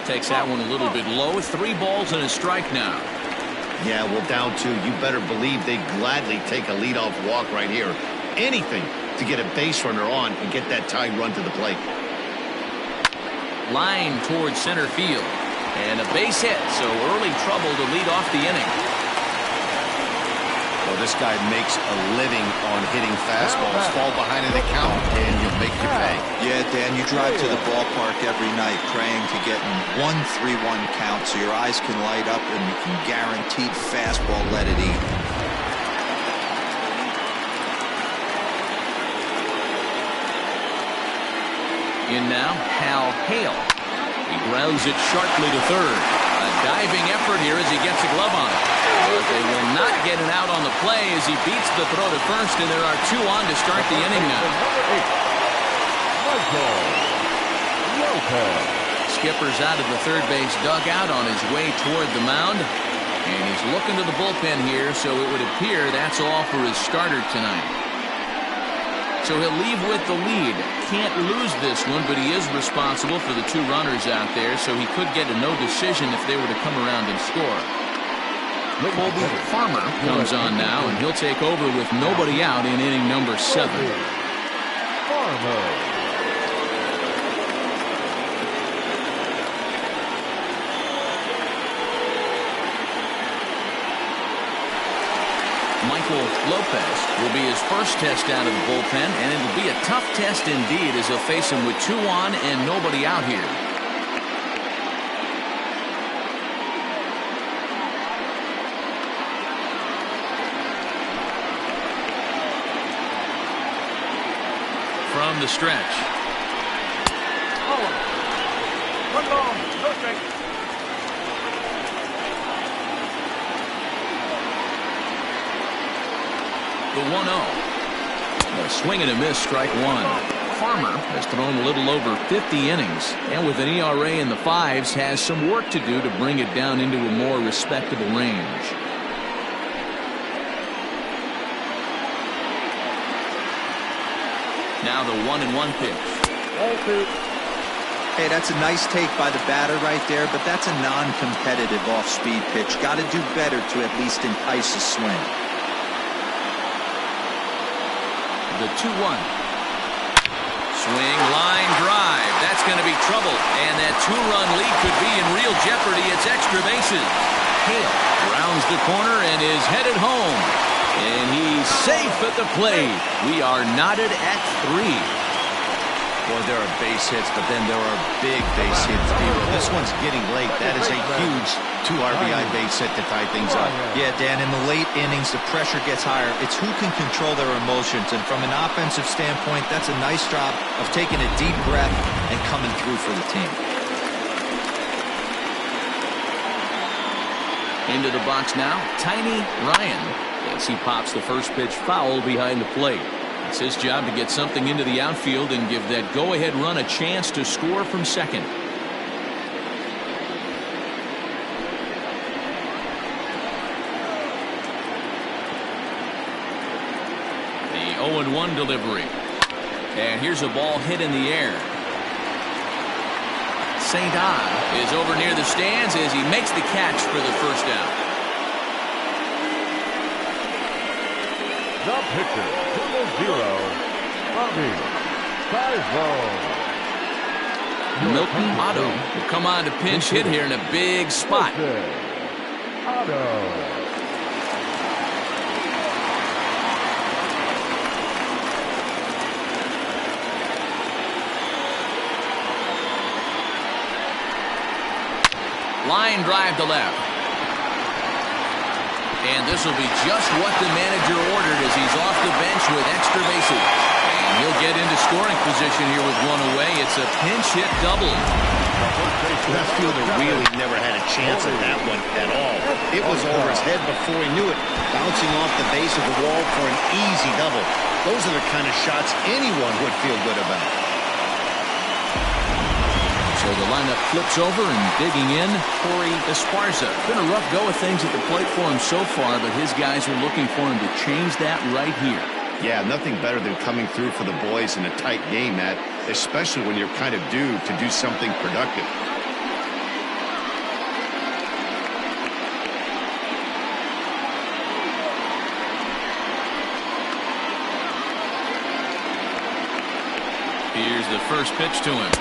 Takes that one a little bit low. 3 balls and a strike now. Yeah, well, down 2. You better believe they'd gladly take a leadoff walk right here. Anything to get a base runner on and get that tied run to the plate. Line towards center field. And a base hit, so early trouble to lead off the inning. Well, this guy makes a living on hitting fastballs. Fall behind in the count, and you'll make your pay. Yeah, Dan, you drive to the ballpark every night praying to get in 1-3-1 count so your eyes can light up and you can guaranteed fastball let it eat. In now, Hal Hale. He grounds it sharply to third. A diving effort here as he gets a glove on it. But they will not get it out on the play as he beats the throw to first, and there are 2 on to start the inning now. Skipper's out of the third base dugout on his way toward the mound. And he's looking to the bullpen here, so it would appear that's all for his starter tonight. So he'll leave with the lead. Can't lose this one, but he is responsible for the 2 runners out there, so he could get a no decision if they were to come around and score. Colby Farmer comes on now, and he'll take over with nobody out in inning number 7. Michael Lopez will be his first test out of the bullpen, and it'll be a tough test indeed as he'll face him with 2 on and nobody out here. From the stretch. One ball, no strike. The 1-0. A swing and a miss, strike 1. Farmer has thrown a little over 50 innings, and with an ERA in the 5s, has some work to do to bring it down into a more respectable range. Now the 1-1 pitch. Hey, that's a nice take by the batter right there, but that's a non-competitive off-speed pitch. Got to do better to at least entice a swing. The 2-1. Swing, line, drive. That's going to be trouble. And that two-run lead could be in real jeopardy. It's extra bases. Hale rounds the corner and is headed home. And he's safe at the plate. We are knotted at 3. Boy, there are base hits, but then there are big base hits. This one's getting late. That is a huge 2 RBI base hit to tie things up. Yeah, Dan, in the late innings, the pressure gets higher. It's who can control their emotions. And from an offensive standpoint, that's a nice job of taking a deep breath and coming through for the team. Into the box now, Tiny Ryan, as he pops the first pitch foul behind the plate. It's his job to get something into the outfield and give that go-ahead run a chance to score from second. The 0-1 delivery. And here's a ball hit in the air. St. Anne is over near the stands as he makes the catch for the first out. The pitcher, 0, Bobby Tyson. Milton Otto will come on to pinch hit here in a big spot. Otto. Line drive to left. And this will be just what the manager ordered as he's off the bench with extra bases. And he'll get into scoring position here with one away. It's a pinch hit double. Left fielder really never had a chance at that one at all. It was over his head before he knew it, bouncing off the base of the wall for an easy double. Those are the kind of shots anyone would feel good about. So the lineup flips over and digging in, Corey Esparza. Been a rough go of things at the plate for him so far, but his guys are looking for him to change that right here. Yeah, nothing better than coming through for the boys in a tight game, Matt, especially when you're kind of due to do something productive. Here's the first pitch to him.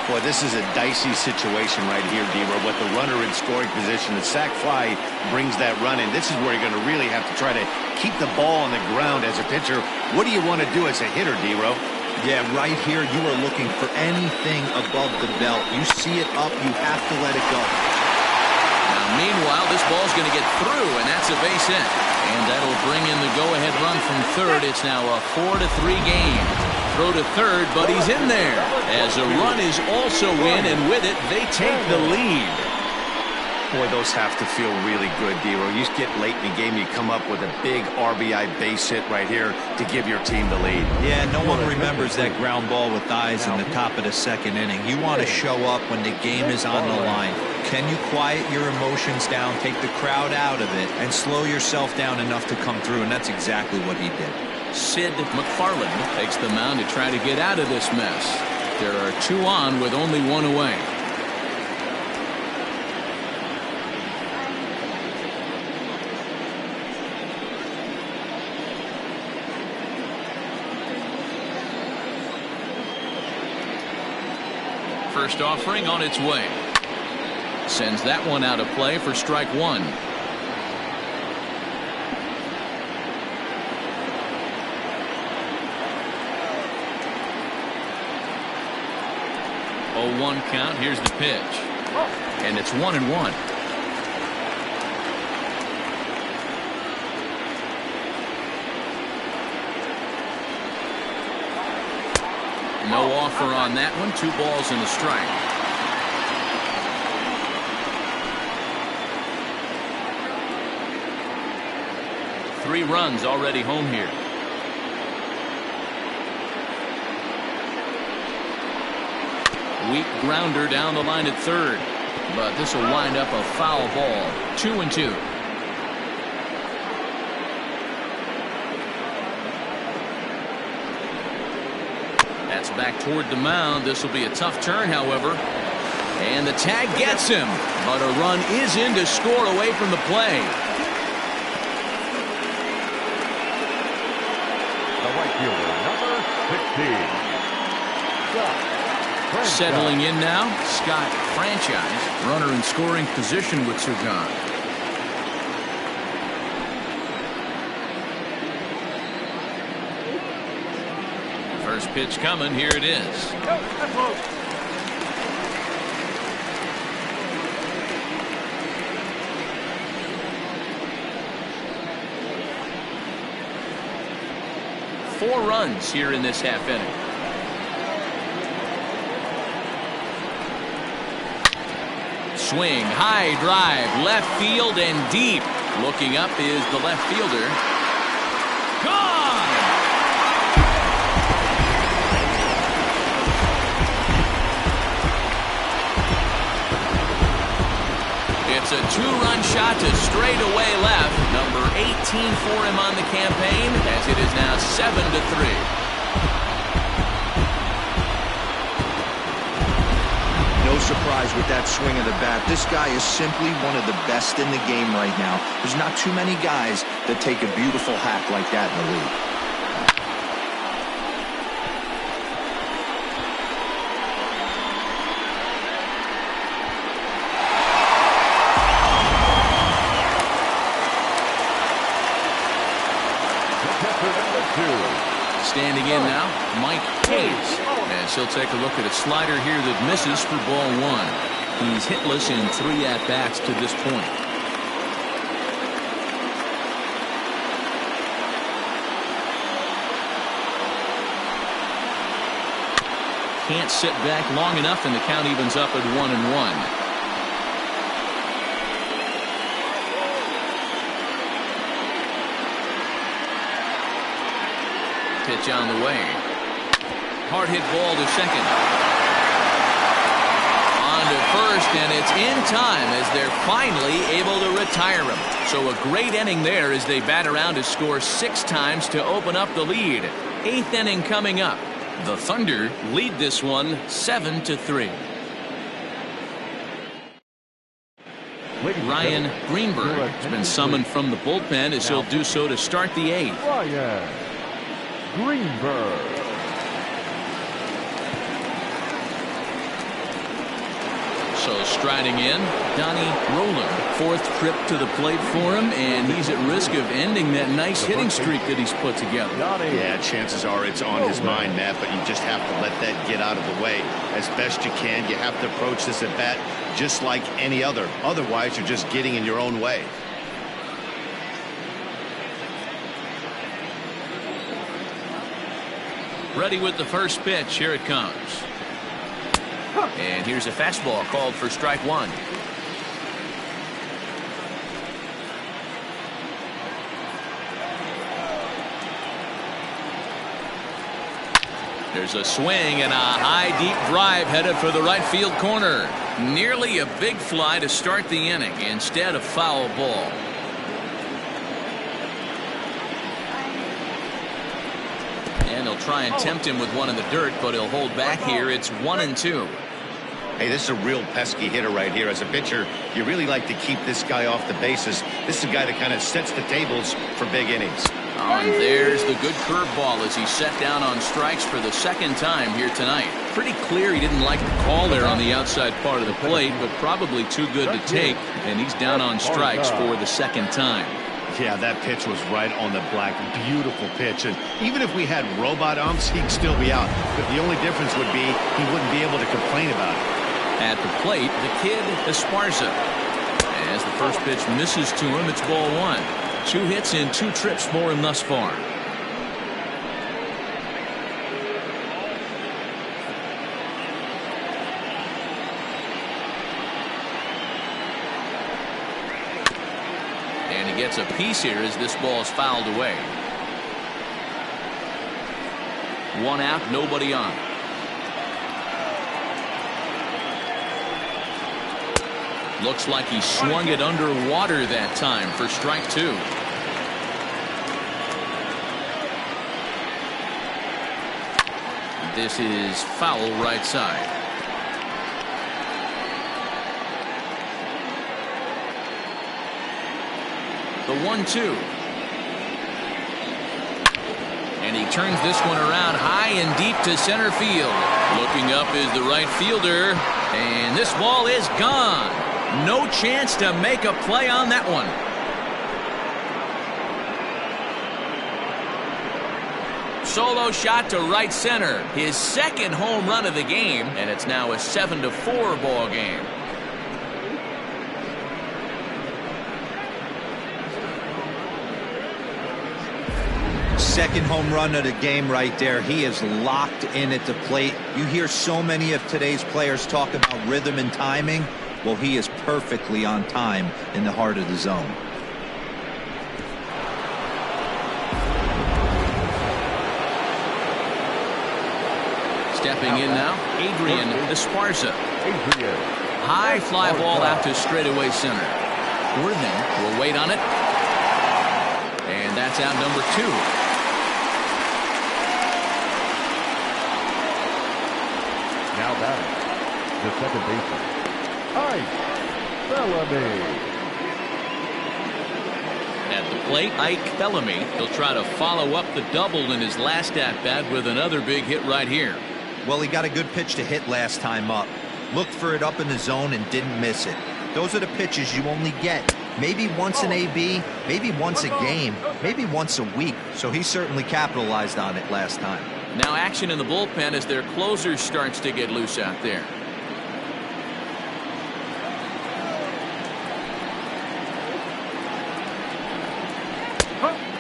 Boy, this is a dicey situation right here, D-Row. With the runner in scoring position, the sac fly brings that run in. This is where you're going to really have to try to keep the ball on the ground as a pitcher. What do you want to do as a hitter, D-Row? Yeah, right here, you are looking for anything above the belt. You see it up, you have to let it go. Now, meanwhile, this ball's going to get through, and that's a base hit. And that'll bring in the go-ahead run from third. It's now a 4-3 game. Throw to third, but he's in there. As a run is also in, and with it, they take the lead. Boy, those have to feel really good, D-Row. You get late in the game, you come up with a big RBI base hit right here to give your team the lead. Yeah, no one remembers that ground ball with eyes in the top of the second inning. You want to show up when the game is on the line. Can you quiet your emotions down, take the crowd out of it, and slow yourself down enough to come through? And that's exactly what he did. Sid McFarland takes the mound to try to get out of this mess. There are 2 on with only 1 away. First offering on its way. Sends that one out of play for strike 1. Oh, 1 count. Here's the pitch. And it's 1-1. No offer on that one. 2 balls and a strike. Three runs already home here. Weak grounder down the line at third. But this will wind up a foul ball. 2-2. That's back toward the mound. This will be a tough turn, however. And the tag gets him, but a run is in to score away from the play. The right fielder, number 16. Settling in now, Scott Franchise. Runner in scoring position with Sergan. First pitch coming. Here it is. That's low. Four runs here in this half inning. Swing, high drive, left field and deep. Looking up is the left fielder. Gone! It's a two-run shot to straightaway left. Number 18 for him on the campaign, as it is now 7-3. No surprise with that swing of the bat. This guy is simply one of the best in the game right now. There's not too many guys that take a beautiful hack like that in the league. Standing in now, Mike Hayes. As he'll take a look at a slider here that misses for ball one. He's hitless in 3 at-bats to this point. Can't sit back long enough, and the count evens up at 1-1. Pitch on the way. Hard hit ball to second. On to first, and it's in time as they're finally able to retire him. So a great inning there as they bat around to score 6 times to open up the lead. 8th inning coming up. The Thunder lead this one 7-3. Ryan Greenberg has been summoned from the bullpen as he'll do so to start the 8th. Ryan Greenberg. So striding in, Donnie Roller. 4th trip to the plate for him, and he's at risk of ending that nice hitting streak that he's put together. Yeah, chances are it's on his mind, Matt, but you just have to let that get out of the way as best you can. You have to approach this at bat just like any other. Otherwise, you're just getting in your own way. Ready with the first pitch. Here it comes. And here's a fastball called for strike 1. There's a swing and a high deep drive headed for the right field corner. Nearly a big fly to start the inning instead of foul ball. And they'll try and tempt him with one in the dirt, but he'll hold back here. It's 1-2. Hey, this is a real pesky hitter right here. As a pitcher, you really like to keep this guy off the bases. This is a guy that kind of sets the tables for big innings. Oh, and there's the good curveball as he set down on strikes for the 2nd time here tonight. Pretty clear he didn't like the call there on the outside part of the plate, but probably too good to take, and he's down on strikes for the 2nd time. Yeah, that pitch was right on the black. Beautiful pitch. And even if we had robot umps, he'd still be out. But the only difference would be he wouldn't be able to complain about it. At the plate, the kid Esparza. As the first pitch misses to him, it's ball 1. 2 hits in 2 trips for him thus far. And he gets a piece here as this ball is fouled away. 1 out, nobody on. Looks like he swung it underwater that time for strike 2. This is foul right side. The 1-2. And he turns this one around high and deep to center field. Looking up is the right fielder. And this ball is gone. No chance to make a play on that one. Solo shot to right center. His second home run of the game. And it's now a 7-4 ball game. Second home run of the game right there. He is locked in at the plate. You hear so many of today's players talk about rhythm and timing. Well, he is perfectly on time in the heart of the zone. Stepping in now, Adrian Esparza. High fly ball out to straightaway center. Worthing will wait on it. And that's out number 2. Now batting, the second baseman, Ike Bellamy. At the plate, Ike Bellamy. He'll try to follow up the double in his last at-bat with another big hit right here. Well, he got a good pitch to hit last time up. Looked for it up in the zone and didn't miss it. Those are the pitches you only get maybe once an AB, maybe once a game, maybe once a week. So he certainly capitalized on it last time. Now action in the bullpen as their closer starts to get loose out there.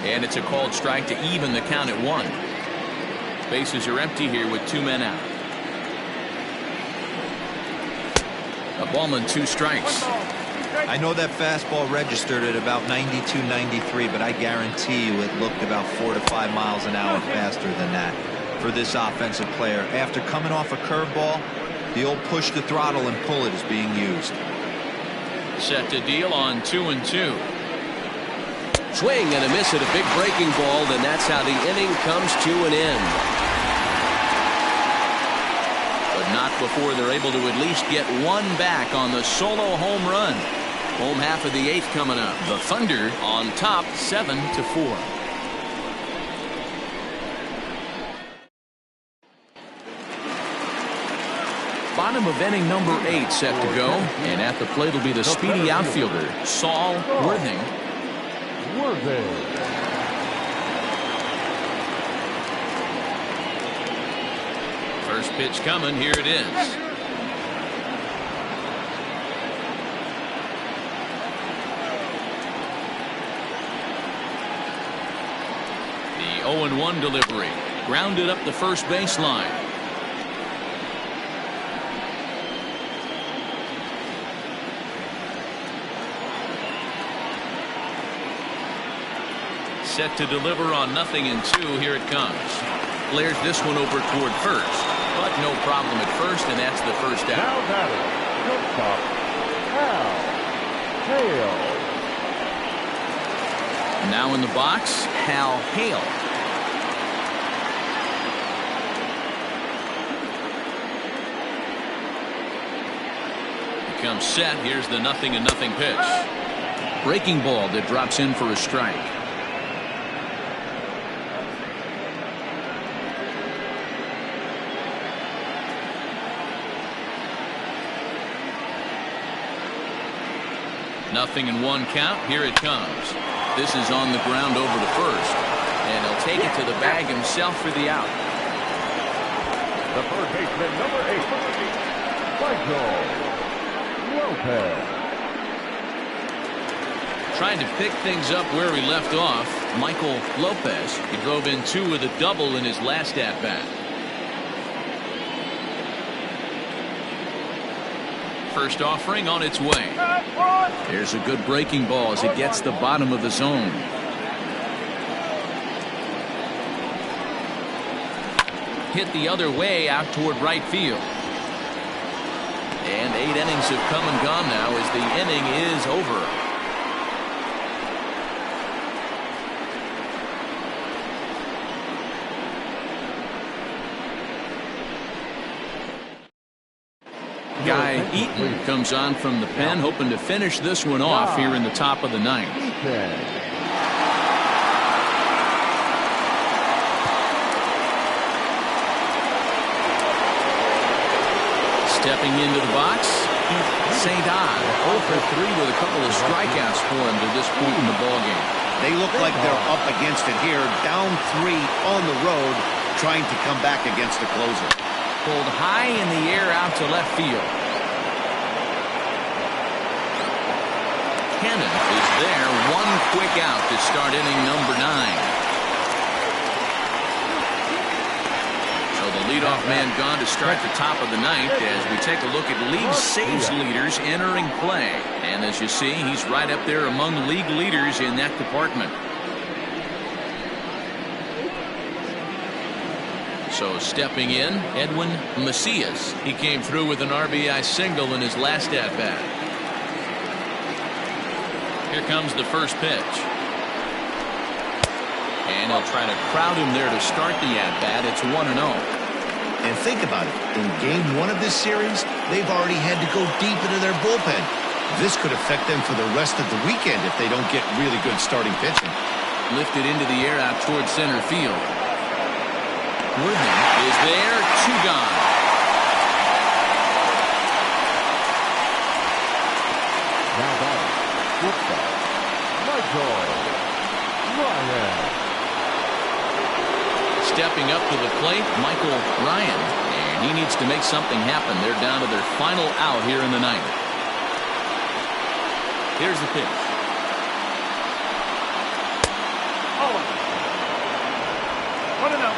And it's a called strike to even the count at 1. Bases are empty here with 2 men out. A ball and 2 strikes. I know that fastball registered at about 92, 93, but I guarantee you it looked about 4 to 5 miles an hour faster than that for this offensive player. After coming off a curveball, the old push the throttle and pull it is being used. Set to deal on 2-2. Swing and a miss at a big breaking ball, then that's how the inning comes to an end. But not before they're able to at least get 1 back on the solo home run. Home half of the 8th coming up. The Thunder on top 7-4. Bottom of inning number 8 set to go. And at the plate will be the speedy outfielder, Saul Worthing. First pitch coming. Here it is. The 0-1 delivery. Grounded up the first baseline. Set to deliver on 0-2. Here it comes. Flares this one over toward first, but no problem at first, and that's the first out. Now batting, shortstop, Hal Hale. Now in the box, Hal Hale. Becomes set. Here's the 0-0 pitch. Breaking ball that drops in for a strike. Nothing in 1 count. Here it comes. This is on the ground over to first. And he'll take it to the bag himself for the out. The third baseman, number 8, Michael Lopez. Trying to pick things up where he left off. Michael Lopez. He drove in 2 with a double in his last at-bat. First offering on its way. There's a good breaking ball as it gets the bottom of the zone. Hit the other way out toward right field. And 8 innings have come and gone now as the inning is over. Guy Eaton comes on from the pen, hoping to finish this one off here in the top of the ninth. Stepping into the box, St. Ives, 0 for 3 with a couple of strikeouts for him to this point in the ballgame. They look like they're up against it here, down 3 on the road, trying to come back against the closer. Pulled high in the air out to left field. Cannon is there, one quick out to start inning number 9. The leadoff man gone to start the top of the ninth as we take a look at league saves leaders entering play. And as you see, he's right up there among league leaders in that department. So stepping in, Edwin Macias. He came through with an RBI single in his last at-bat. Here comes the first pitch. And he'll try to crowd him there to start the at-bat. It's 1-0. And think about it. In game 1 of this series, they've already had to go deep into their bullpen. This could affect them for the rest of the weekend if they don't get really good starting pitching. Lifted into the air out towards center field. Woodman is there, 2 gone. Now batting, shortstop, Michael Ryan. Stepping up to the plate, Michael Ryan, and he needs to make something happen. They're down to their final out here in the ninth. Here's the pitch. Oh. 1-0.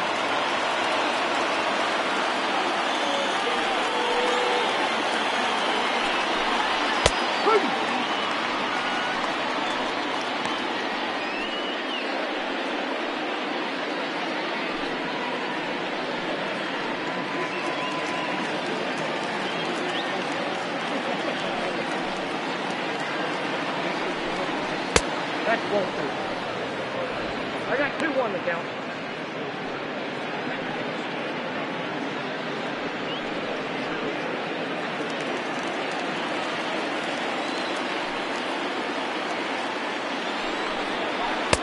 That's 1-2. I got 2-1 to count.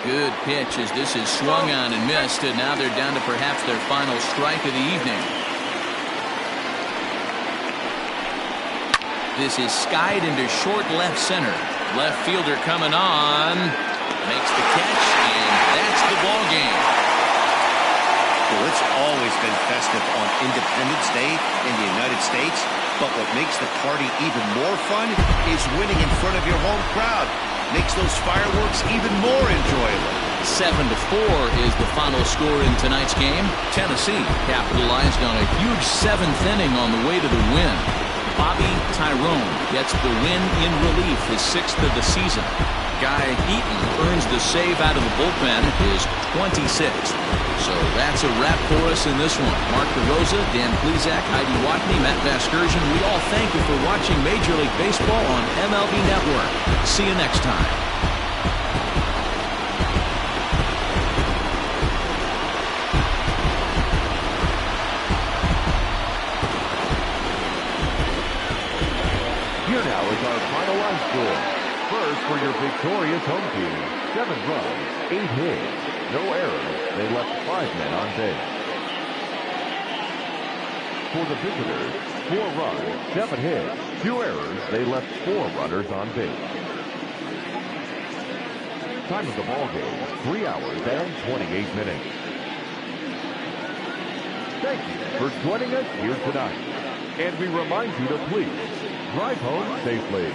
Good pitch as this is swung on and missed, and now they're down to perhaps their final strike of the evening. This is skied into short left center. Left fielder coming on, makes the catch, and that's the ball game. Well, it's always been festive on Independence Day in the United States, but what makes the party even more fun is winning in front of your home crowd. Makes those fireworks even more enjoyable. 7-4 is the final score in tonight's game. Tennessee capitalized on a huge 7th inning on the way to the win. Bobby Tyrone gets the win in relief, his 6th of the season. Guy Eaton earns the save out of the bullpen, his 26th. So that's a wrap for us in this one. Mark DeRosa, Dan Plesac, Heidi Watney, Matt Vasgersian, we all thank you for watching Major League Baseball on MLB Network. See you next time. Here now is our final line score. First for your victorious home team, 7 runs, 8 hits, no errors. They left 5 men on base. For the visitors, 4 runs, 7 hits, 2 errors. They left 4 runners on base. Time of the ball game, 3 hours and 28 minutes. Thank you for joining us here tonight. And we remind you to please drive home safely.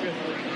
Good.